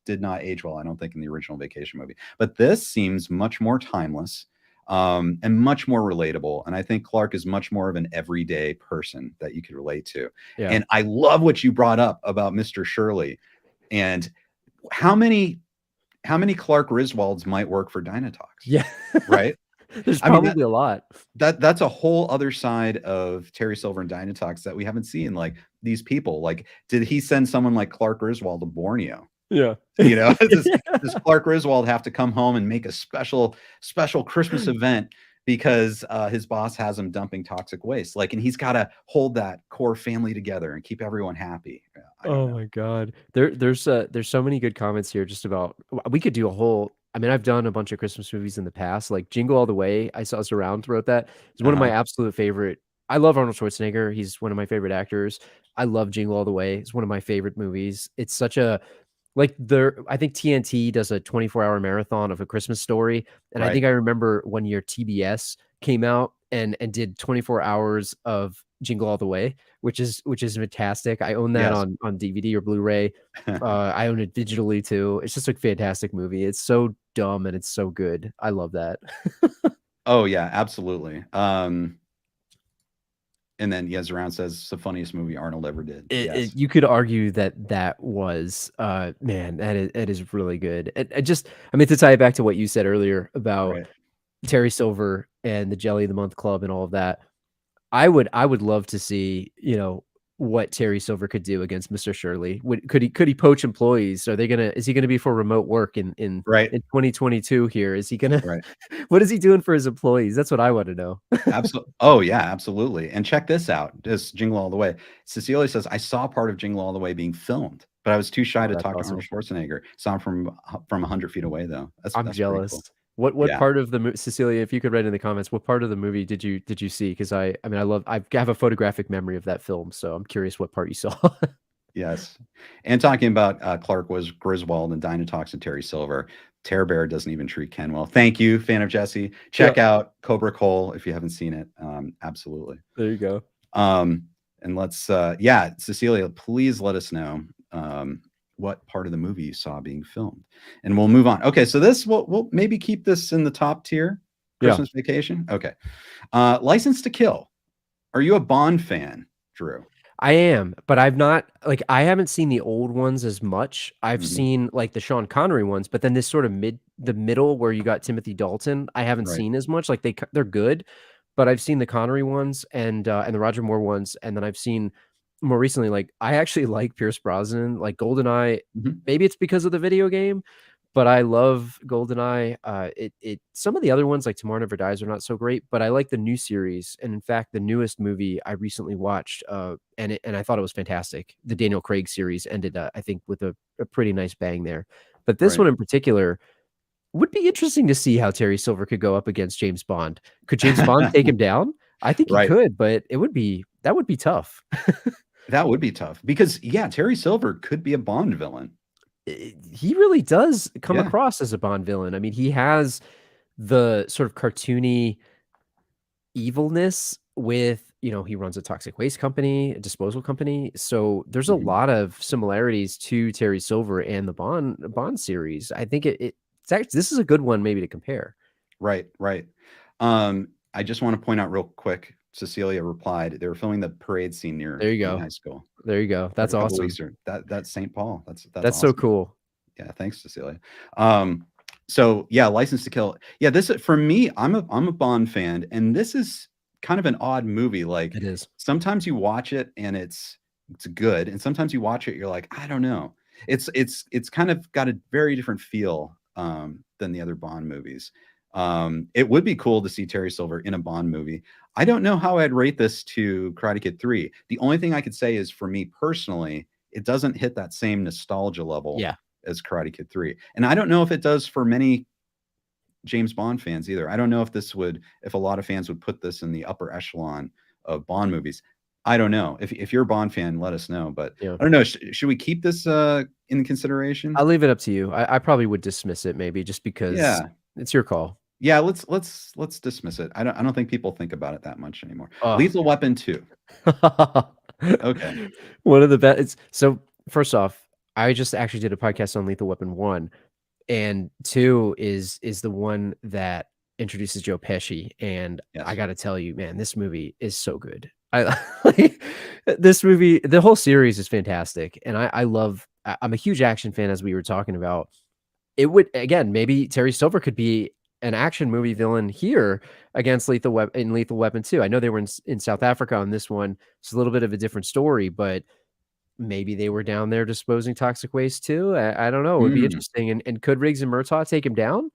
did not age well, I don't think, in the original Vacation movie. But this seems much more timeless, and much more relatable. And I think Clark is much more of an everyday person that you could relate to. Yeah. And I love what you brought up about Mr. Shirley and how many Clark Griswolds might work for Dynatox, Yeah. right? There's I mean, probably a lot. that's a whole other side of Terry Silver and Dynatox that we haven't seen. Like these people, like, did he send someone like Clark Griswold to Borneo? Yeah. Does Clark Griswold have to come home and make a special Christmas event because his boss has him dumping toxic waste. Like, and he's got to hold that core family together and keep everyone happy. I don't know. My God. There's so many good comments here just about we could do a whole I mean, I've done a bunch of Christmas movies in the past, like Jingle All the Way. I saw Surround wrote that. It's one of my absolute favorite. I love Arnold Schwarzenegger. He's one of my favorite actors. I love Jingle All the Way. It's one of my favorite movies. It's such a like there I think TNT does a 24-hour marathon of A Christmas Story. And I Right. think I remember one year TBS came out and did 24 hours of Jingle All the Way, which is fantastic. I own that Yes. on DVD or Blu-ray. I own it digitally too. It's just a fantastic movie. It's so dumb and it's so good. I love that. Oh yeah, absolutely. And then Yezran says it's the funniest movie Arnold ever did. Yes. You could argue that was man, that is really good. I mean, to tie it back to what you said earlier about Right. Terry Silver and the Jelly of the Month Club and all of that. I would love to see, what Terry Silver could do against Mr. Shirley. Could he poach employees? Is he gonna be for remote work in Right. 2022 here? Is he gonna Right. what is he doing for his employees? That's what I want to know. Absolutely. Oh yeah, absolutely. And check this out. This Jingle All the Way. Cecilia says, I saw part of Jingle All the Way being filmed, but I was too shy to That's talk to awesome. Arnold Schwarzenegger. Saw him from 100 feet away though. I'm That's jealous. pretty cool. What Yeah. part of the movie, Cecilia, if you could write in the comments, what part of the movie did you see? Because I mean, I have a photographic memory of that film, so I'm curious what part you saw. Yes. And talking about Clark was Griswold and Dinotox and Terry Silver. Terror Bear doesn't even treat Ken well. Thank you, fan of Jesse. Check out Cobra Cole if you haven't seen it. Absolutely. There you go. And let's Cecilia, please let us know what part of the movie you saw being filmed, and we'll move on. Okay, so this we'll maybe keep this in the top tier. Christmas Vacation. Okay. License to Kill. Are you a Bond fan, Drew? I am, but I haven't seen the old ones as much. I've Mhm. seen like the Sean Connery ones, but then this sort of the middle where you got Timothy Dalton, I haven't Right. seen as much. Like they're good, but I've seen the Connery ones and the Roger Moore ones, and then I've seen more recently. Like I actually like Pierce Brosnan, like GoldenEye. Mhm. Maybe it's because of the video game, but I love GoldenEye. Some of the other ones like Tomorrow Never Dies are not so great, but I like the new series. And in fact, the newest movie I recently watched, and I thought it was fantastic. The Daniel Craig series ended, I think, with a pretty nice bang there. But this one in particular would be interesting to see how Terry Silver could go up against James Bond. Could James Bond take him down? I think he could, but that would be tough. That would be tough because Terry Silver could be a Bond villain. He really does come Yeah. across as a Bond villain. I mean, he has the sort of cartoony evilness with, he runs a toxic waste company, a disposal company. So there's a lot of similarities to Terry Silver and the Bond series. I think this is a good one maybe to compare. Right. I just want to point out real quick, Cecilia replied, they were filming the parade scene near There you go. high school. There you go. That's awesome. That's St. Paul. That's awesome. So cool. Yeah, thanks, Cecilia. So License to Kill. Yeah, this for me, I'm a Bond fan, and this is kind of an odd movie. Like it is. Sometimes you watch it and it's good, and sometimes you watch it, you're like, I don't know. It's kind of got a very different feel than the other Bond movies. It would be cool to see Terry Silver in a Bond movie. I don't know how I'd rate this to Karate Kid 3. The only thing I could say is for me personally, it doesn't hit that same nostalgia level as Karate Kid 3. And I don't know if it does for many James Bond fans either. I don't know if a lot of fans would put this in the upper echelon of Bond movies. I don't know. If you're a Bond fan, let us know. But I don't know. Should we keep this in consideration? I'll leave it up to you. I probably would dismiss it maybe just because it's your call. Yeah, let's dismiss it. I don't think people think about it that much anymore. Lethal Weapon 2. Okay. One of the best. So first off, I just actually did a podcast on Lethal Weapon 1, and 2 is the one that introduces Joe Pesci. And I got to tell you, man, this movie is so good. This movie, the whole series is fantastic, and I'm a huge action fan, as we were talking about. It would, again, maybe Terry Silver could be an action movie villain here against Lethal Weapon 2. I know they were in South Africa on this one. It's a little bit of a different story, but maybe they were down there disposing toxic waste too. I don't know. It would be interesting. And could Riggs and Murtaugh take him down?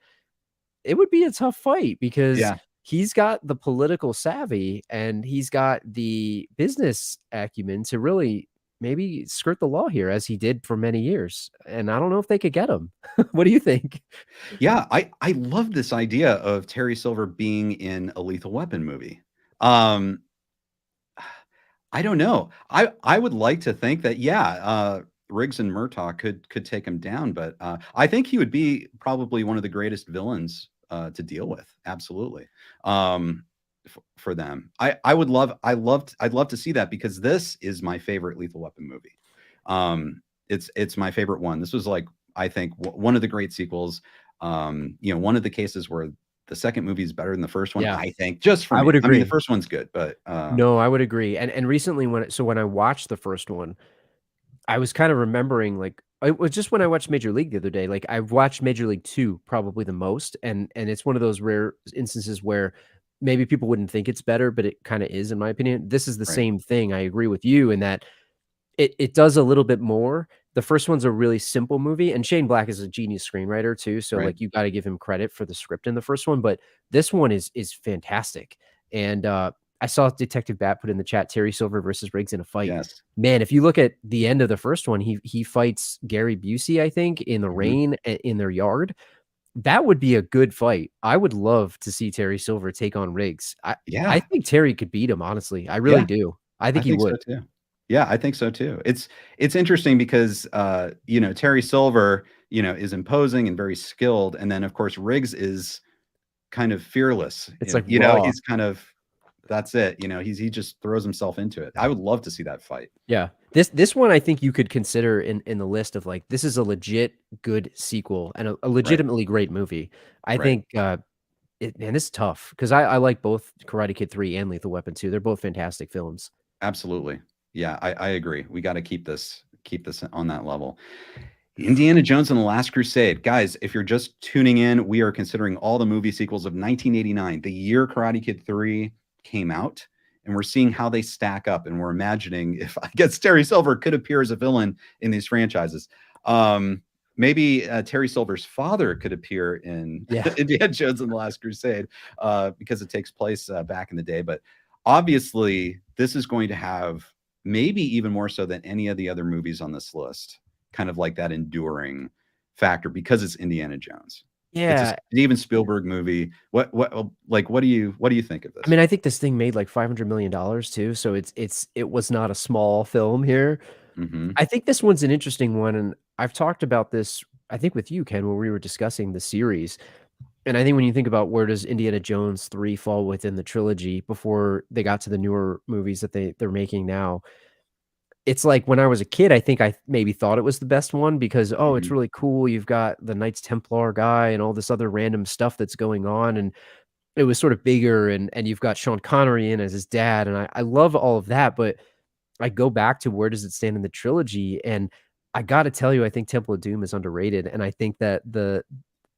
It would be a tough fight because he's got the political savvy and he's got the business acumen to really maybe skirt the law here as he did for many years. And I don't know if they could get him. What do you think? Yeah, I love this idea of Terry Silver being in a Lethal Weapon movie. Um, I don't know. I would like to think that, yeah, Riggs and Murtaugh could take him down, but I think he would be probably one of the greatest villains to deal with. Absolutely. For them. I'd love to see that, because this is my favorite Lethal Weapon movie. It's my favorite one. This was, like, I think one of the great sequels. One of the cases where the second movie is better than the first one. Yeah. I think, just for I me. would I mean, agree. the first one's good, but No, I would agree. And recently when I watched the first one, I was kind of remembering, like, it was just when I watched Major League the other day. Like, I've watched Major League 2 probably the most, and it's one of those rare instances where maybe people wouldn't think it's better, but it kind of is, in my opinion. This is the right, same thing. I agree with you in that it does a little bit more. The first one's a really simple movie, and Shane Black is a genius screenwriter too, so, right. like, you gotta give him credit for the script in the first one, but this one is fantastic. And, I saw Detective Bat put in the chat, Terry Silver versus Riggs in a fight. Yes. Man, if you look at the end of the first one, he fights Gary Busey, I think, in the Mhm. rain in their yard. That would be a good fight. I would love to see Terry Silver take on Riggs. I Yeah. think Terry could beat him, honestly. I really Yeah. do. I I think he think so would. too. Yeah, I think so too. It's interesting because Terry Silver, is imposing and very skilled, and then of course Riggs is kind of fearless. It's like raw. He's kind of, that's it. He just throws himself into it. I would love to see that fight. Yeah. This one I think you could consider in the list of, like, this is a legit good sequel and a Right. legitimately great movie. I Right. think man, this is tough because I like both Karate Kid 3 and Lethal Weapon 2. They're both fantastic films. Absolutely. Yeah, I agree. We got to keep this on that level. Indiana Jones and the Last Crusade. Guys, if you're just tuning in, we are considering all the movie sequels of 1989, the year Karate Kid 3 came out, and we're seeing how they stack up, and we're imagining if, I guess, Terry Silver could appear as a villain in these franchises. Maybe Terry Silver's father could appear in Yeah. Indiana Jones and the Last Crusade, because it takes place back in the day. But obviously, this is going to have, maybe even more so than any of the other movies on this list, kind of like that enduring factor, because it's Indiana Jones. It's a Yeah. Steven Spielberg movie. What do you think of this? I mean, I think this thing made like $500 million too, so it was not a small film here. Mhm. I think this one's an interesting one, and I've talked about this, I think, with you, Ken, when we were discussing the series. And I think when you think about where does Indiana Jones 3 fall within the trilogy before they got to the newer movies that they're making now, it's like when I was a kid, I think I maybe thought it was the best one because, oh, it's Mhm. really cool. You've got the Knights Templar guy and all this other random stuff that's going on, and it was sort of bigger, and you've got Sean Connery in as his dad, and I love all of that, but I go back to where does it stand in the trilogy, and I gotta tell you, I think Temple of Doom is underrated, and I think that the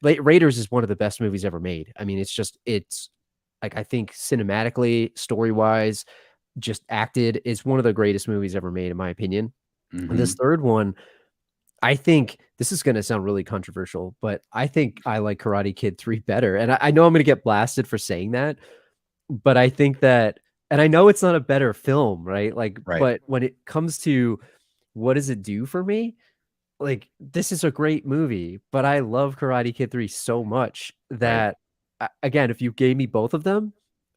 Raiders is one of the best movies ever made. I mean, it's like, I think cinematically, story-wise, just acted, it's one of the greatest movies ever made, in my opinion. This Mhm. third one, I think this is gonna sound really controversial, but I think I like Karate Kid 3 better, and I know I'm gonna get blasted for saying that, but I think that, and I know it's not a better film, right? Like, Right. but when it comes to what does it do for me? Like, this is a great movie, but I love Karate Kid 3 so much Right. that, again, if you gave me both of them,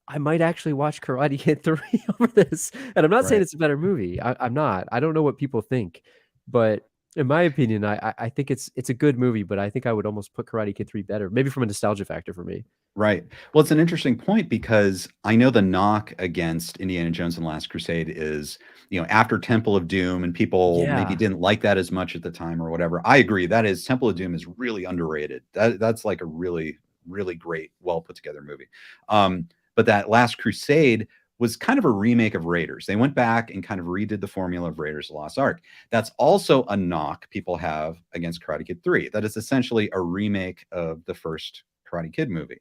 I might actually watch Karate Kid 3 over this. And I'm not saying Right. it's a better movie. I'm not. I don't know what people think, but in my opinion, I think it's a good movie, but I think I would almost put Karate Kid 3 better, maybe from a nostalgia factor for me. Right. Well, it's an interesting point because I know the knock against Indiana Jones and the Last Crusade is, after Temple of Doom, and people maybe Yeah. didn't like that as much at the time or whatever. I agree. That is, Temple of Doom is really underrated. That's like a really, really great, well put together movie. But that Last Crusade was kind of a remake of Raiders. They went back and kind of redid the formula of Raiders of the Lost Ark. That's also a knock people have against Karate Kid 3. That is essentially a remake of the first Karate Kid movie.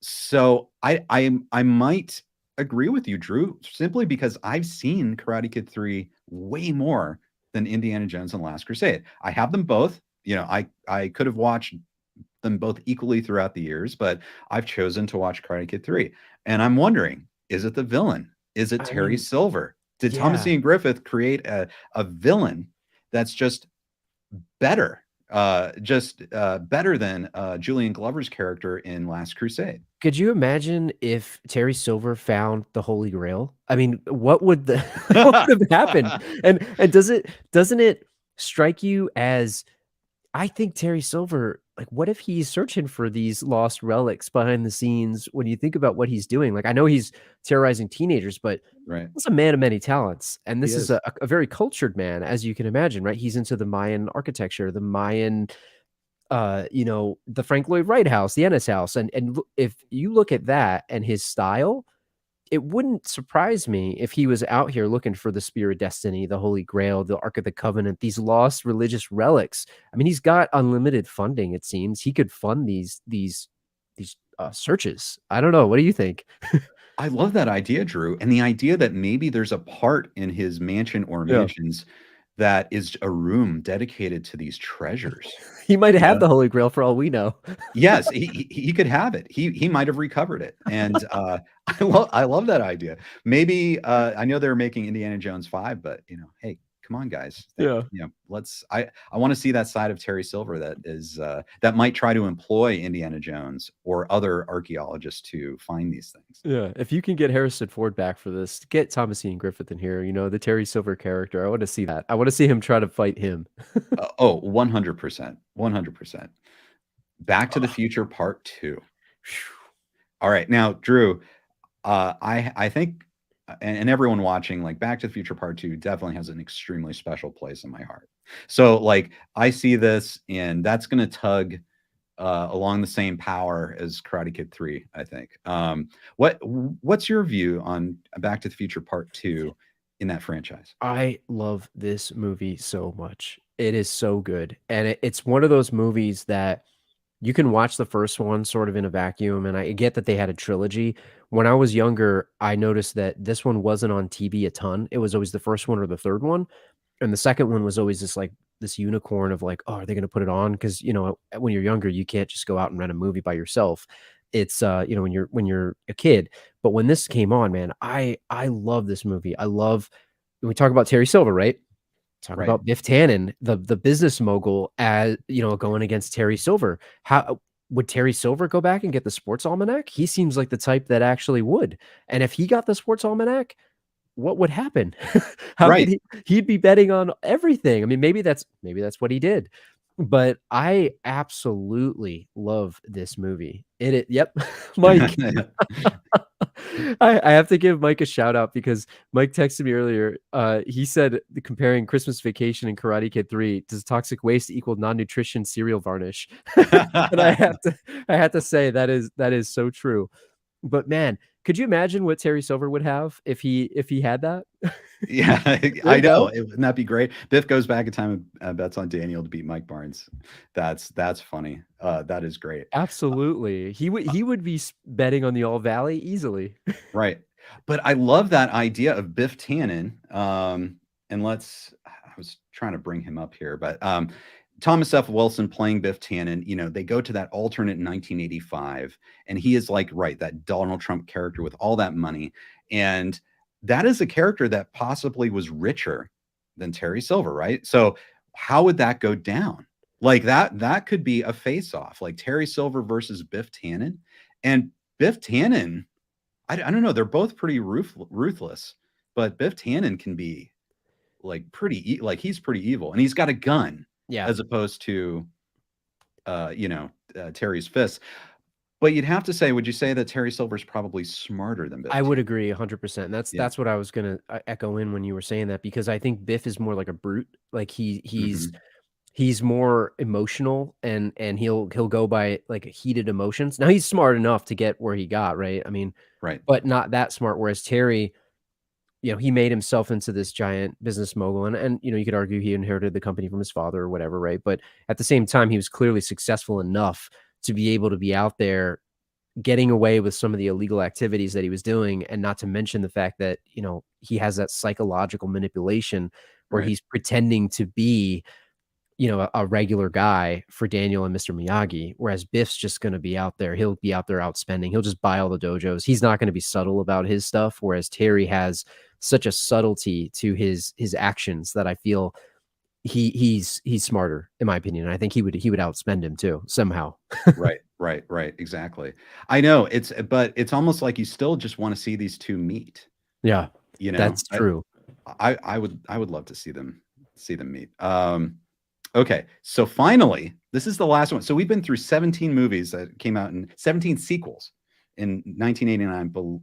So I might agree with you, Drew, simply because I've seen Karate Kid 3 way more than Indiana Jones and Last Crusade. I have them both. I could have watched them both equally throughout the years, but I've chosen to watch Karate Kid 3. And I'm wondering, is it the villain? Is it I Terry mean, Silver? Did Thomas yeah. Ian Griffith create a villain that's just better, better than Julian Glover's character in Last Crusade? Could you imagine if Terry Silver found the Holy Grail? I mean, what would the what would have happened? And doesn't it strike you as I think Terry Silver, like, what if he's searching for these lost relics behind the scenes when you think about what he's doing? Like, I know he's terrorizing teenagers, but Right. he's a man of many talents. And this He is is. a very cultured man, as you can imagine, right? He's into the Mayan architecture, the Mayan, the Frank Lloyd Wright house, the Ennis house. And if you look at that and his style, it wouldn't surprise me if he was out here looking for the Spear of Destiny, the Holy Grail, the Ark of the Covenant, these lost religious relics. I mean, he's got unlimited funding, it seems. He could fund these searches. I don't know. What do you think? I love that idea, Drew. And the idea that maybe there's a part in his mansion or Yeah. mansions that is a room dedicated to these treasures. He might have Yeah. the Holy Grail for all we know. Yes, he could have it. He might have recovered it. And I love that idea. Maybe I know they're making Indiana Jones 5, but hey, come on, guys. Yeah. Let's I want to see that side of Terry Silver that is that might try to employ Indiana Jones or other archaeologists to find these things. Yeah. If you can get Harrison Ford back for this, get Thomas Ian Griffith in here, the Terry Silver character. I want to see that. I want to see him try to fight him. 100%. 100%. Back to the Future Part 2. All right. Now, Drew, I think and everyone watching, like, Back to the Future Part 2 definitely has an extremely special place in my heart. So, like, I see this and that's going to tug along the same power as Karate Kid 3, I think. What's your view on Back to the Future Part 2 in that franchise? I love this movie so much. It is so good. And it's one of those movies that you can watch the first one sort of in a vacuum. And I get that they had a trilogy. When I was younger, I noticed that this one wasn't on TV a ton. It was always the first one or the third one. And the second one was always this unicorn of like, oh, are they going to put it on? Because, when you're younger, you can't just go out and rent a movie by yourself. It's, when you're a kid. But when this came on, man, I love this movie. When we talk about Terry Silver, right? Talk Right. about Biff Tannen, the business mogul, as going against Terry Silver. How would Terry Silver go back and get the sports almanac? He seems like the type that actually would. And if he got the sports almanac, what would happen? Right. He'd be betting on everything. I mean, maybe that's what he did. But I absolutely love this movie. Yep, Mike. I have to give Mike a shout out because Mike texted me earlier. He said comparing Christmas Vacation and Karate Kid 3, does toxic waste equal non-nutrition cereal varnish? And I have to say that is so true. But man, could you imagine what Terry Silver would have if he had that? Yeah, I know. Wouldn't that be great? Biff goes back in time and bets on Daniel to beat Mike Barnes. That's funny. That is great. Absolutely. He would be betting on the All Valley easily. Right. But I love that idea of Biff Tannen. And I was trying to bring him up here, but Thomas F. Wilson playing Biff Tannen, they go to that alternate in 1985, and he is like, right, that Donald Trump character with all that money. And that is a character that possibly was richer than Terry Silver, right? So how would that go down? Like that could be a face-off, like Terry Silver versus Biff Tannen. And Biff Tannen, I don't know, they're both pretty ruthless, but Biff Tannen can be like he's pretty evil, and he's got a gun. Yeah. As opposed to, Terry's fists. But you'd have to say, would you say that Terry Silver's probably smarter than Biff? I would agree 100%. That's what I was gonna echo in when you were saying that, because I think Biff is more like a brute. Like he's more emotional and he'll go by like heated emotions. Now he's smart enough to get where he got, right? I mean, right, but not that smart. Whereas Terry, he made himself into this giant business mogul, and you could argue he inherited the company from his father or whatever, right? But at the same time, he was clearly successful enough to be able to be out there getting away with some of the illegal activities that he was doing, and not to mention the fact that, he has that psychological manipulation where right. he's pretending to be, a regular guy for Daniel and Mr. Miyagi, whereas Biff's just going to be out there. He'll be out there outspending. He'll just buy all the dojos. He's not going to be subtle about his stuff, whereas Terry has such a subtlety to his actions that I feel he's smarter, in my opinion. I think he would outspend him too somehow. Right. Exactly. I know but it's almost like you still just want to see these two meet. Yeah, You know, that's true. I would love to see them meet. Okay, so finally, this is the last one. So we've been through 17 movies that came out in 17 sequels in 1989.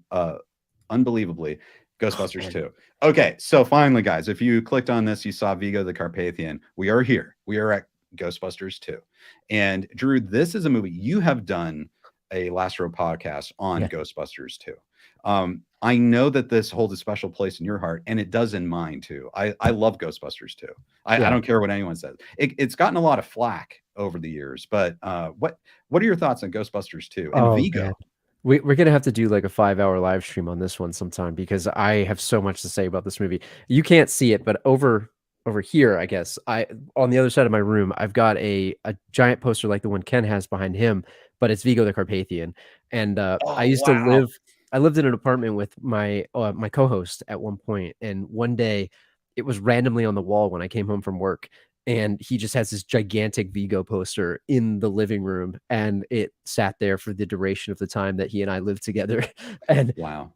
Unbelievably, Ghostbusters 2. Okay, so finally, guys, if you clicked on this, you saw Vigo the Carpathian. We are here. We are at Ghostbusters 2. And Drew, this is a movie you have done a Last Row podcast on Ghostbusters 2. I know that this holds a special place in your heart, and it does in mine too. I love Ghostbusters too. I don't care what anyone says. It's gotten a lot of flack over the years, but what are your thoughts on Ghostbusters 2 and Vigo? Man. We're gonna have to do like a 5-hour live stream on this one sometime, because I have so much to say about this movie. You can't see it, but over here, I guess, on the other side of my room, I've got a giant poster like the one Ken has behind him, but it's Vigo the Carpathian. And I used to live. I lived in an apartment with my my co-host at one point, and one day it was randomly on the wall when I came home from work, and he just has this gigantic Vigo poster in the living room, and it sat there for the duration of the time that he and I lived together. And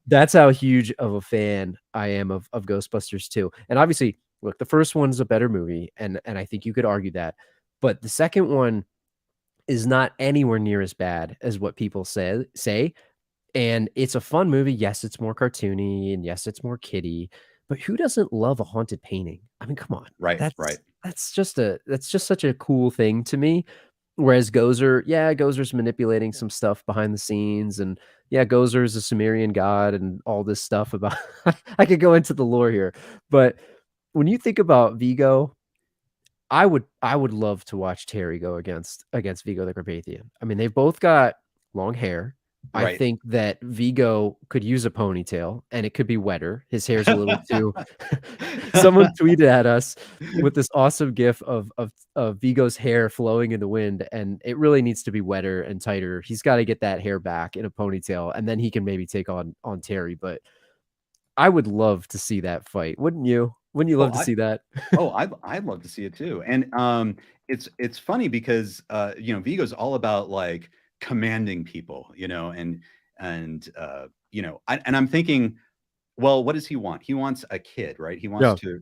that's how huge of a fan I am of Ghostbusters 2. And obviously, look, the first one's a better movie, and I think you could argue that, but the second one is not anywhere near as bad as what people say. And it's a fun movie. Yes, it's more cartoony, and yes, it's more kiddie, but who doesn't love a haunted painting? I mean, come on. That's just such a cool thing to me. Whereas Gozer's manipulating some stuff behind the scenes, and Gozer is a Sumerian god and all this stuff about I could go into the lore here. But when you think about Vigo, I would love to watch Terry go against Vigo the Carpathian. I mean, they've both got long hair. I think that Vigo could use a ponytail, and it could be wetter. His hair's a little too. Someone tweeted at us with this awesome gif of Vigo's hair flowing in the wind, and it really needs to be wetter and tighter. He's got to get that hair back in a ponytail, and then he can maybe take on Terry. But I would love to see that fight, wouldn't you? Wouldn't you love to see that? I'd love to see it too. And it's funny because Vigo's all about like commanding people, and I'm thinking, well, what does he want? He wants a kid, right? He wants to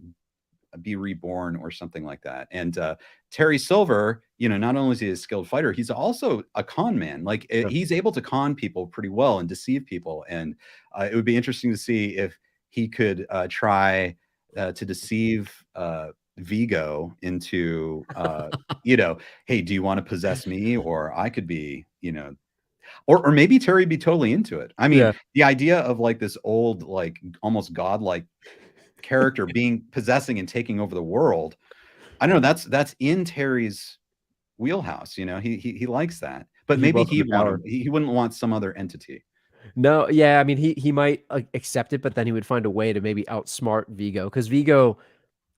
be reborn or something like that. And Terry Silver, not only is he a skilled fighter, he's also a con man. Like he's able to con people pretty well and deceive people. And it would be interesting to see if he could try to deceive Vigo into hey, do you want to possess me? Or I could be, or maybe Terry would be totally into it. I mean, the idea of like this old, like almost godlike character possessing and taking over the world, I don't know, that's in Terry's wheelhouse. He likes that, but maybe he wouldn't want some other entity. No, I mean, he might accept it, but then he would find a way to maybe outsmart Vigo, because Vigo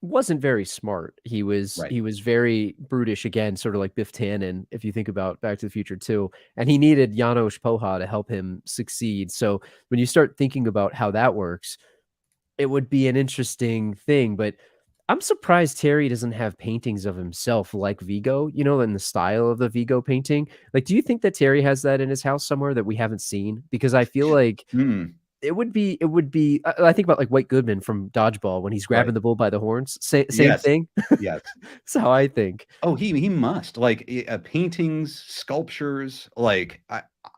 wasn't very smart. He was very brutish, again, sort of like Biff Tannen, if you think about Back to the Future 2. And he needed Janos Poha to help him succeed. So when you start thinking about how that works, it would be an interesting thing. But I'm surprised Terry doesn't have paintings of himself like Vigo, in the style of the Vigo painting. Like, do you think that Terry has that in his house somewhere that we haven't seen? Because I feel like it would be, I think about like White Goodman from Dodgeball when he's grabbing the bull by the horns. Same thing. Yes. That's how I think. Oh, he must, like paintings, sculptures. Like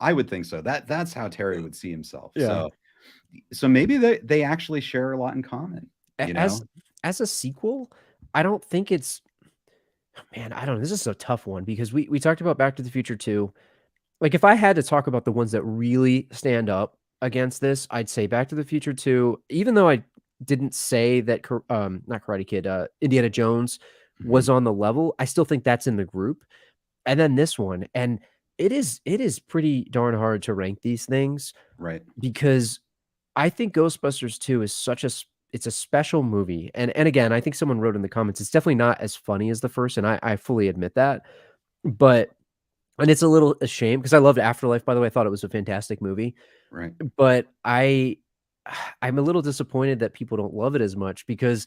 I would think so. That's how Terry would see himself. Yeah. So maybe they actually share a lot in common. As a sequel, I don't think it's, man, I don't know. This is a tough one, because we talked about Back to the Future 2. Like, if I had to talk about the ones that really stand up against this, I'd say Back to the Future 2, even though I didn't say that, not Karate Kid, Indiana Jones was on the level, I still think that's in the group. And then this one, and it is pretty darn hard to rank these things. Right. Because I think Ghostbusters 2 is it's a special movie. And again, I think someone wrote in the comments, it's definitely not as funny as the first, and I fully admit that. But and it's a little a shame because I loved Afterlife, by the way. I thought it was a fantastic movie. Right. But I'm a little disappointed that people don't love it as much because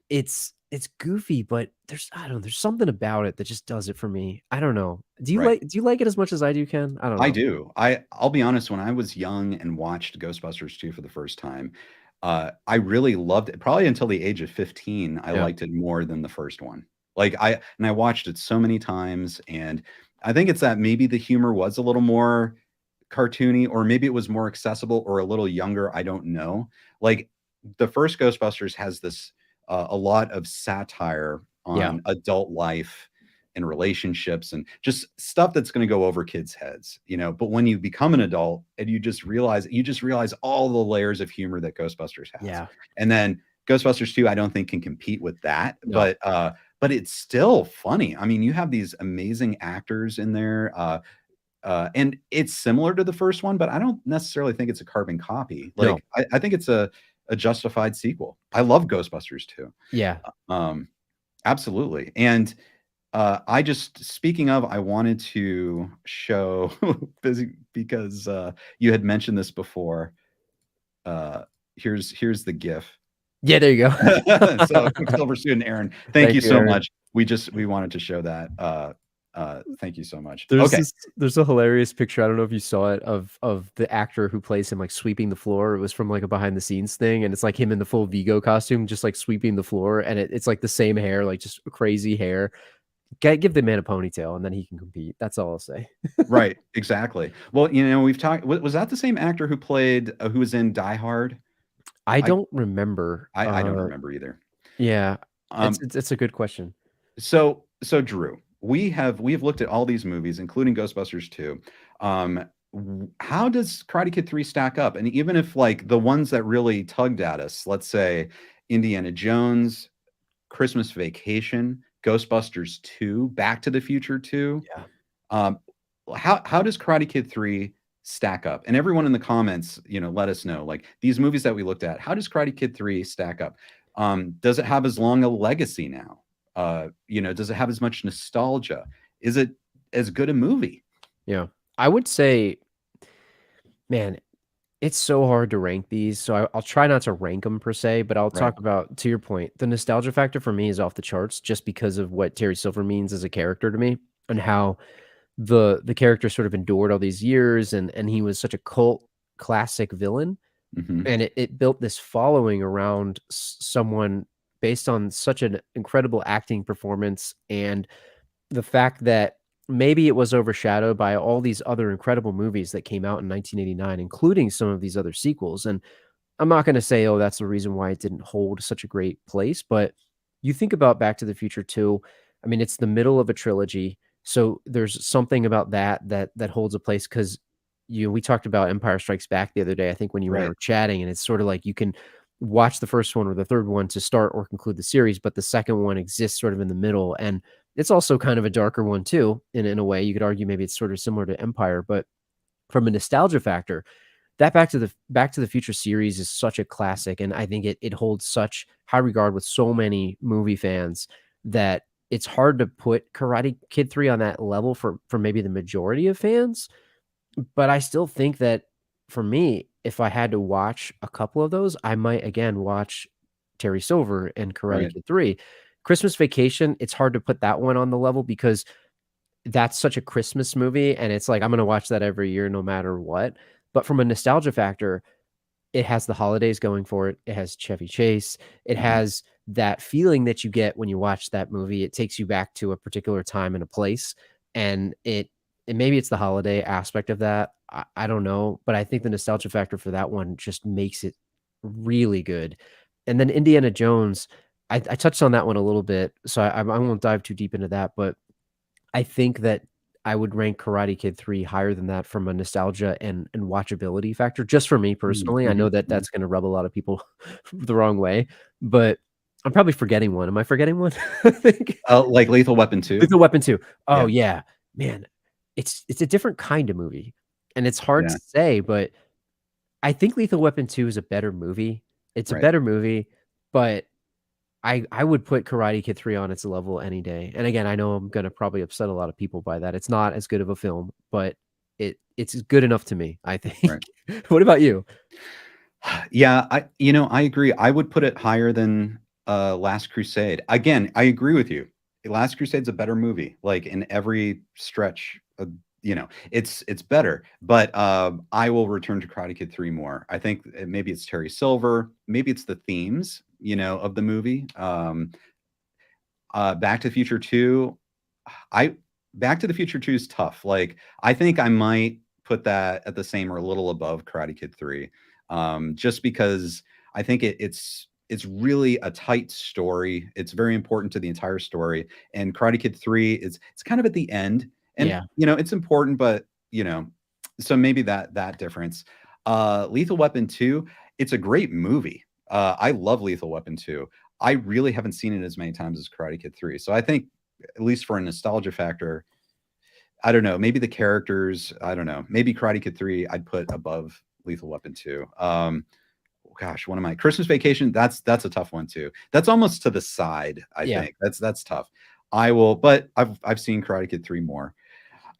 it's goofy, but there's I don't know, there's something about it that just does it for me. I don't know. Right. Do you like it as much as I do, Ken? I don't I know. do. I'll be honest, when I was young and watched Ghostbusters 2 for the first time, I really loved it. Probably until the age of 15, I Yeah. liked it more than the first one. I watched it so many times, and I think it's that maybe the humor was a little more cartoony, or maybe it was more accessible or a little younger. I don't know. Like the first Ghostbusters has this a lot of satire Yeah. on adult life and relationships and just stuff that's going to go over kids' heads, But when you become an adult and you just realize all the layers of humor that Ghostbusters has. Yeah. And then Ghostbusters 2, I don't think can compete with that, No. but it's still funny. I mean, you have these amazing actors in there. And it's similar to the first one, but I don't necessarily think it's a carbon copy. No. Like, I think it's a justified sequel. I love Ghostbusters too. Yeah. Um, absolutely. And speaking of, I wanted to show because you had mentioned this before. Here's the GIF. Yeah, there you go. So Quicksilver student Aaron, thank you you, so Aaron. much. We wanted to show that. Thank you so much. There's Okay. there's a hilarious picture. I don't know if you saw it of the actor who plays him like sweeping the floor. It was from like a behind the scenes thing, and it's like him in the full Vigo costume, just like sweeping the floor, and it's like the same hair, like just crazy hair. Give the man a ponytail, and then he can compete. That's all I'll say. Right, exactly. Well, we've talked. Was that the same actor who played who was in Die Hard? I don't remember. I don't remember either. Yeah, Um, it's a good question. So Drew, we've looked at all these movies, including Ghostbusters 2. How does Karate Kid 3 stack up? And even if like the ones that really tugged at us, let's say Indiana Jones, Christmas Vacation, Ghostbusters 2, Back to the Future 2. Yeah. How does Karate Kid 3 stack up? And everyone in the comments, let us know. Like these movies that we looked at, how does Karate Kid 3 stack up? Does it have as long a legacy now? Does it have as much nostalgia? Is it as good a movie? Yeah. I would say, man, it's so hard to rank these. So I'll try not to rank them per se, but I'll Right. talk about, to your point, the nostalgia factor for me is off the charts just because of what Terry Silver means as a character to me and how the character sort of endured all these years and he was such a cult classic villain. Mhm. And it built this following around someone based on such an incredible acting performance and the fact that maybe it was overshadowed by all these other incredible movies that came out in 1989, including some of these other sequels. And I'm not going to say, oh, that's the reason why it didn't hold such a great place, but you think about Back to the Future 2. I mean, it's the middle of a trilogy. So there's something about that holds a place because we talked about Empire Strikes Back the other day, I think when you and I Right. were chatting, and it's sort of like you can watch the first one or the third one to start or conclude the series, but the second one exists sort of in the middle. And it's also kind of a darker one too, in a way. You could argue maybe it's sort of similar to Empire, but from a nostalgia factor, that Back to the Future series is such a classic, and I think it holds such high regard with so many movie fans that it's hard to put Karate Kid 3 on that level for maybe the majority of fans. But I still think that for me, if I had to watch a couple of those, I might again watch Terry Silver and Karate Right. Kid 3. Christmas Vacation, it's hard to put that one on the level because that's such a Christmas movie, and it's like I'm gonna watch that every year no matter what. But from a nostalgia factor, it has the holidays going for it. It has Chevy Chase. It Mhm. has that feeling that you get when you watch that movie. It takes you back to a particular time and a place, and maybe it's the holiday aspect of that. I don't know, but I think the nostalgia factor for that one just makes it really good. And then Indiana Jones, I touched on that one a little bit, so I won't dive too deep into that, but I think that I would rank Karate Kid 3 higher than that from a nostalgia and watchability factor, just for me personally. I know Mhm. that that's gonna rub a lot of people the wrong way, but I'm probably forgetting one. Am I forgetting one? I think Like Lethal Weapon 2? Lethal Weapon 2. Oh, Yeah. yeah. Man, it's a different kind of movie, and it's hard Yeah. to say, but I think Lethal Weapon 2 is a better movie, It's a Right. better movie, but I would put Karate Kid 3 on its level any day. And again, I know I'm gonna probably upset a lot of people by that. It's not as good of a film, but it's good enough to me, I Right. think. What about you? Yeah, I agree. I would put it higher than Last Crusade. Again, I agree with you. Last Crusade's a better movie, like in every stretch. It's better. But I will return to Karate Kid 3 more. I think maybe it's Terry Silver, maybe it's the themes, of the movie. Back to the Future 2, I Back to the Future 2 is tough. Like, I think I might put that at the same or a little above Karate Kid 3. Just because I think it's really a tight story. It's very important to the entire story. And Karate Kid 3 is it's kind of at the end. And Yeah. it's important, but so maybe that difference. Lethal Weapon 2, it's a great movie. I love Lethal Weapon 2. I really haven't seen it as many times as Karate Kid 3. So I think, at least for a nostalgia factor, I don't know, maybe the characters, I don't know, maybe Karate Kid 3 I'd put above Lethal Weapon 2. Gosh, one of my Christmas Vacation, that's a tough one too. That's almost to the side, I Yeah. think. That's tough. But I've seen Karate Kid 3 more.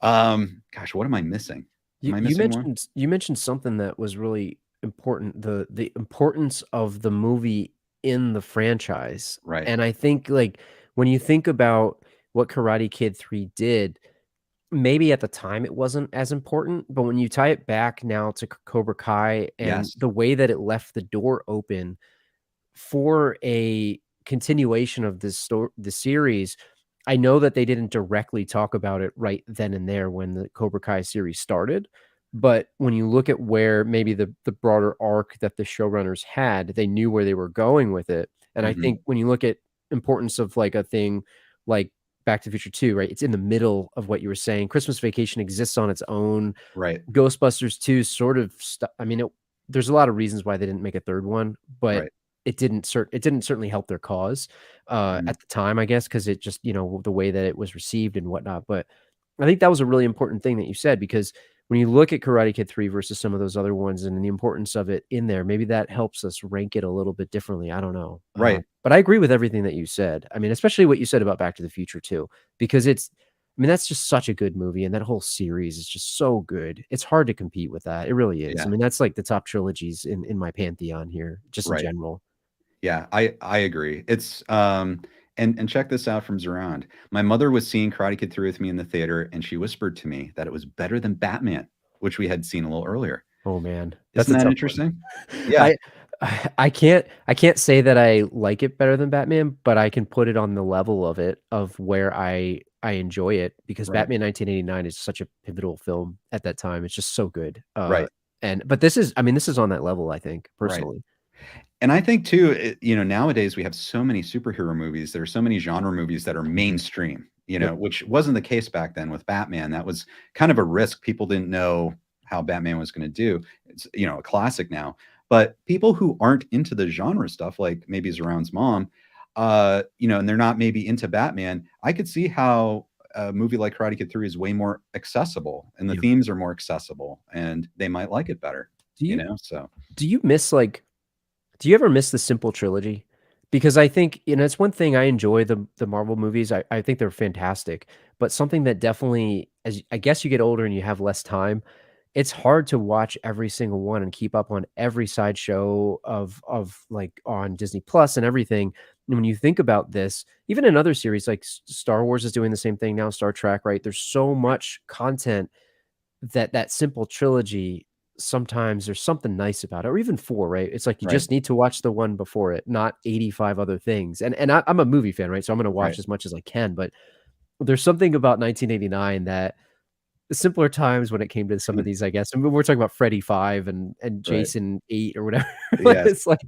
Gosh, what am I missing? Am I missing more? You mentioned something that was really important, the importance of the movie in the franchise. Right. And I think, like, when you think about what Karate Kid 3 did, maybe at the time it wasn't as important, but when you tie it back now to Cobra Kai and Yes. the way that it left the door open for a continuation of the series, I know that they didn't directly talk about it right then and there when the Cobra Kai series started, but when you look at where maybe the broader arc that the showrunners had, they knew where they were going with it. And I Mhm. think when you look at importance of like a thing like Back to the Future 2, right? It's in the middle of what you were saying. Christmas Vacation exists on its own. Right. Ghostbusters 2 sort of I mean, there's a lot of reasons why they didn't make a third one, but Right. it didn't certainly help their cause Mhm. at the time, I guess, because it just, the way that it was received and whatnot. But I think that was a really important thing that you said, because when you look at Karate Kid 3 versus some of those other ones and the importance of it in there, maybe that helps us rank it a little bit differently. I don't know. Right. But I agree with everything that you said. I mean, especially what you said about Back to the Future too, because I mean, that's just such a good movie, and that whole series is just so good. It's hard to compete with that. It really is. Yeah. I mean, that's like the top trilogies in my pantheon here, just in Right. general. Yeah, I agree. It's and check this out from Zerand. My mother was seeing Karate Kid 3 with me in the theater, and she whispered to me that it was better than Batman, which we had seen a little earlier. Oh man, that's Isn't a that tough one. interesting? Yeah. I can't say that I like it better than Batman, but I can put it on the level of it, of where I enjoy it, because Right. Batman 1989 is such a pivotal film at that time. It's just so good. Right. But this is, I mean, this is on that level, I think, Right. personally. And I think too, nowadays we have so many superhero movies. There are so many genre movies that are mainstream, Yep. which wasn't the case back then with Batman. That was kind of a risk. People didn't know how Batman was going to do. It's, a classic now. But people who aren't into the genre stuff, like maybe Zarand's mom, and they're not maybe into Batman, I could see how a movie like Karate Kid 3 is way more accessible, and the Yeah. themes are more accessible, and they might like it better. Do you So do you miss like Do you ever miss the simple trilogy? Because I think, it's one thing I enjoy the Marvel movies. I think they're fantastic, but something that definitely, as I guess you get older and you have less time, it's hard to watch every single one and keep up on every sideshow of like on Disney Plus and everything. And when you think about this, even in other series like Star Wars is doing the same thing now, Star Trek, right? There's so much content that simple trilogy, sometimes there's something nice about it, or even 4, right? It's like you right, just need to watch the one before it, not 85 other things. And I'm a movie fan, right? So I'm gonna watch right. as much as I can, but there's something about 1989 that the simpler times when it came to some of these, I guess. I mean, we're talking about Freddy 5 and Right. Jason 8 or whatever. Like, Yes. it's like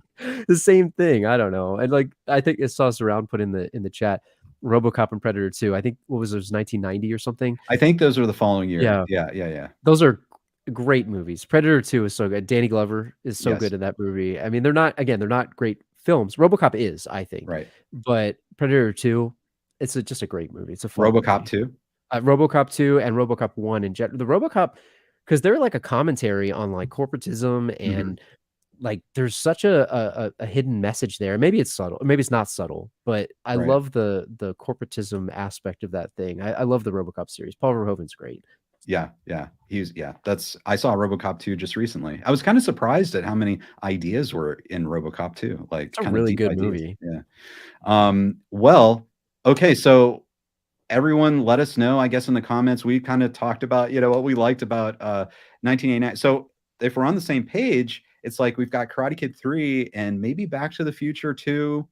the same thing. I don't know. And like, I think it saw us around put in the chat, RoboCop and Predator 2. I think what was it, 1990 or something? I think those are the following year. Yeah. Yeah, yeah, yeah. Those are great movies. Predator 2 is so good. Danny Glover is so Yes. good in that movie. I mean, they're not great films. RoboCop is, I think. Right. But Predator 2, just a great movie. It's a fun RoboCop movie. 2? RoboCop 2 and RoboCop 1 the RoboCop, because they're like a commentary on like corporatism Mhm. and like there's such a hidden message there. Maybe it's subtle, maybe it's not subtle, but I Right. love the corporatism aspect of that thing. I love the RoboCop series. Paul Verhoeven's great. Yeah, that's I saw RoboCop 2 just recently. I was kind of surprised at how many ideas were in RoboCop 2, like It's a kind of really deep good ideas. movie. Yeah. Well, okay, so everyone let us know, I guess, in the comments. We kind of talked about, what we liked about 1989. So if we're on the same page, it's like we've got Karate Kid 3 and maybe Back to the Future 2.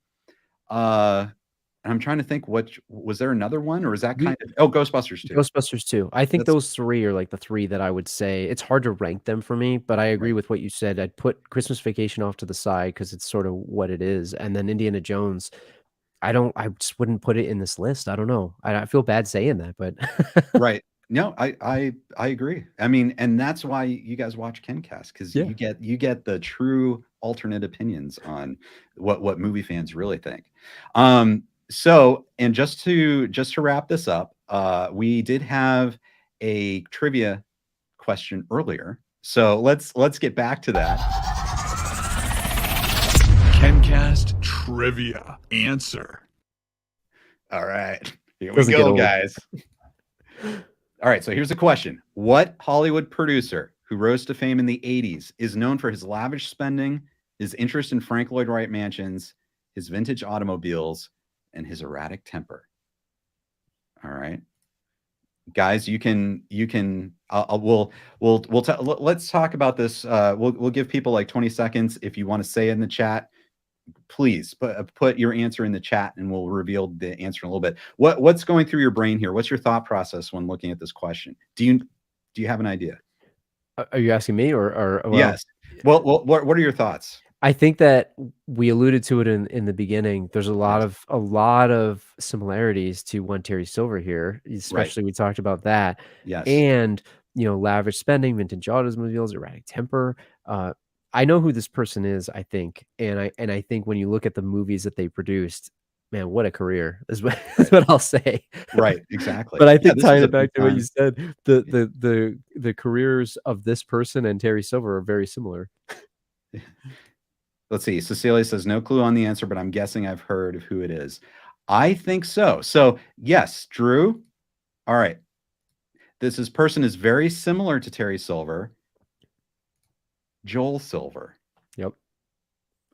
And I'm trying to think, was there another one, or is that kind of Ghostbusters 2? Ghostbusters 2. I think That's- those 3 are like the 3 that I would say. It's hard to rank them for me, but I agree with what you said. I'd put Christmas Vacation off to the side because it's sort of what it is. And then Indiana Jones, I just wouldn't put it in this list. I don't know. I feel bad saying that, but Right. No, I agree. I mean, and that's why you guys watch KenCast, because Yeah. you get the true alternate opinions on what movie fans really think. So, and just to wrap this up, we did have a trivia question earlier. So let's get back to that. KenCast trivia answer. All right. Here we Doesn't get go, old. guys. All right, so here's a question. What Hollywood producer who rose to fame in the 80s is known for his lavish spending, his interest in Frank Lloyd Wright mansions, his vintage automobiles, and his erratic temper? All right. Guys, let's talk about this. We'll give people like 20 seconds. If you want to say it in the chat, please put your answer in the chat and we'll reveal the answer in a little bit. What's going through your brain here? What's your thought process when looking at this question? Do you have an idea? Are you asking me or well, yes. Well, what are your thoughts? I think that we alluded to it in the beginning. There's a lot of similarities to One Terry Silver here, especially we talked about that. Yes. And lavish spending, vintage automobiles, erratic temper. I know who this person is, I think, and I think when you look at the movies that they produced, man, what a career is what, that's what I'll say. Right, exactly. But I think this tying is a it back big to what you time. said, the careers of this person and Terry Silver are very similar. Let's see. Cecilia says no clue on the answer, but I'm guessing I've heard of who it is. I think so. So yes, Drew. All right. This person is very similar to Terry Silver. Joel Silver. Yep.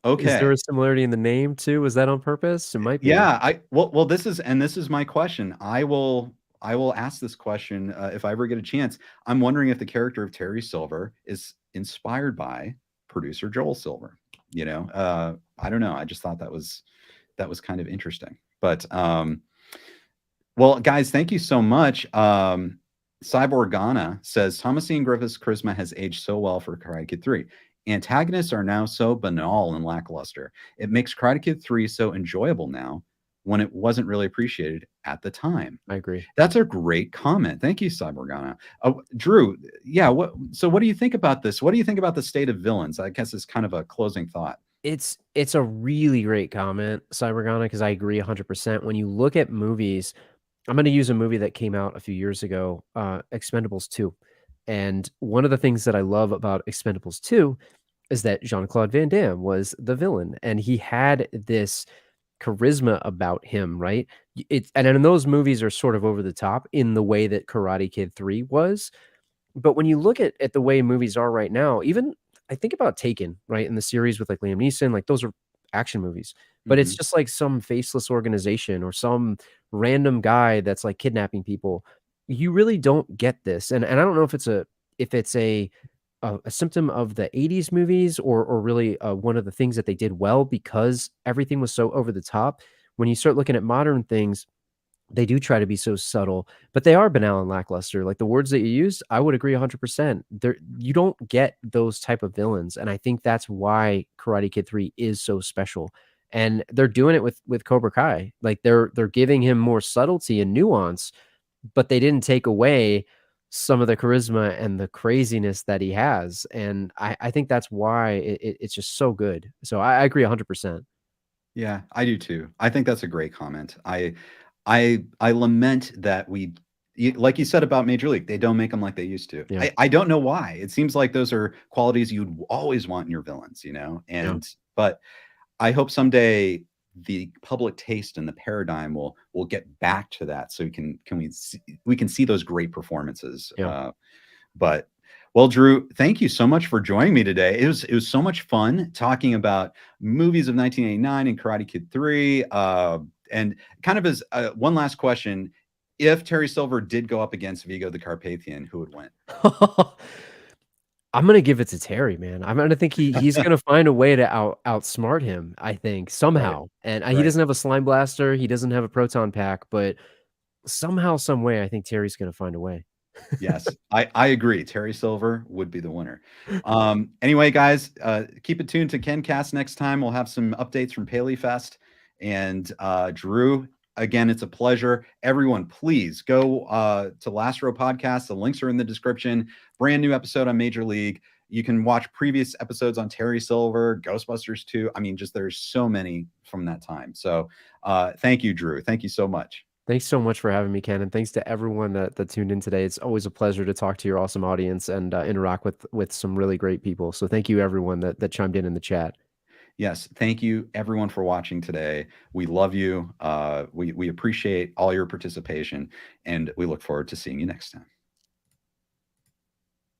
Okay. Is there a similarity in the name too? Was that on purpose? It might be. Yeah. Well, this is my question. I will ask this question if I ever get a chance. I'm wondering if the character of Terry Silver is inspired by producer Joel Silver. I don't know. I just thought that was kind of interesting. But well, guys, thank you so much. Cyborgana says Thomas Ian Griffith's charisma has aged so well for Karate Kid 3. Antagonists are now so banal and lackluster. It makes Karate Kid 3 so enjoyable now when it wasn't really appreciated at the time. I agree. That's a great comment. Thank you, Cyborgana. Drew, yeah, what do you think about this? What do you think about the state of villains? I guess it's kind of a closing thought. It's a really great comment, Cybergana, because I agree 100%. When you look at movies, I'm going to use a movie that came out a few years ago, Expendables 2. And one of the things that I love about Expendables 2 is that Jean-Claude Van Damme was the villain, and he had this charisma about him, right? And in those movies are sort of over the top in the way that Karate Kid 3 was. But when you look at the way movies are right now, even I think about Taken, right? In the series with like Liam Neeson, like those are action movies, but it's just like some faceless organization or some random guy that's like kidnapping people. You really don't get this. And I don't know if it's a symptom of the 80s movies or really one of the things that they did well because everything was so over the top. When you start looking at modern things, they do try to be so subtle, but they are banal and lackluster. Like the words that you use, I would agree 100%. You don't get those type of villains, and I think that's why Karate Kid 3 is so special. And they're doing it with Cobra Kai. Like they're giving him more subtlety and nuance, but they didn't take away some of the charisma and the craziness that he has. And I think that's why it's just so good. So I agree 100%. Yeah, I do too. I think that's a great comment. I lament that we like you said about Major League, they don't make them like they used to. Yeah. I don't know why. It seems like those are qualities you'd always want in your villains, and but I hope someday the public taste and the paradigm will get back to that, so we can see those great performances. But well, Drew, thank you so much for joining me today. It was so much fun talking about movies of 1989 and Karate Kid 3. And kind of as one last question, if Terry Silver did go up against Vigo the Carpathian, who would win? I'm gonna give it to Terry, man. I'm gonna think he's gonna find a way to outsmart him. I think somehow, Right. and he doesn't have a slime blaster, he doesn't have a proton pack, but somehow, some way, I think Terry's gonna find a way. Yes, I agree. Terry Silver would be the winner. Anyway, guys, keep it tuned to KenCast next time. We'll have some updates from Paley Fest. And Drew, again, it's a pleasure. Everyone, please go to Last Row Podcast. The links are in the description. Brand new episode on Major League. You can watch previous episodes on Terry Silver, Ghostbusters 2. I mean, just there's so many from that time. So thank you, Drew. Thank you so much. Thanks so much for having me, Ken, and thanks to everyone that tuned in today. It's always a pleasure to talk to your awesome audience and interact with some really great people. So thank you, everyone that chimed in the chat. Yes, thank you, everyone, for watching today. We love you. We appreciate all your participation, and we look forward to seeing you next time.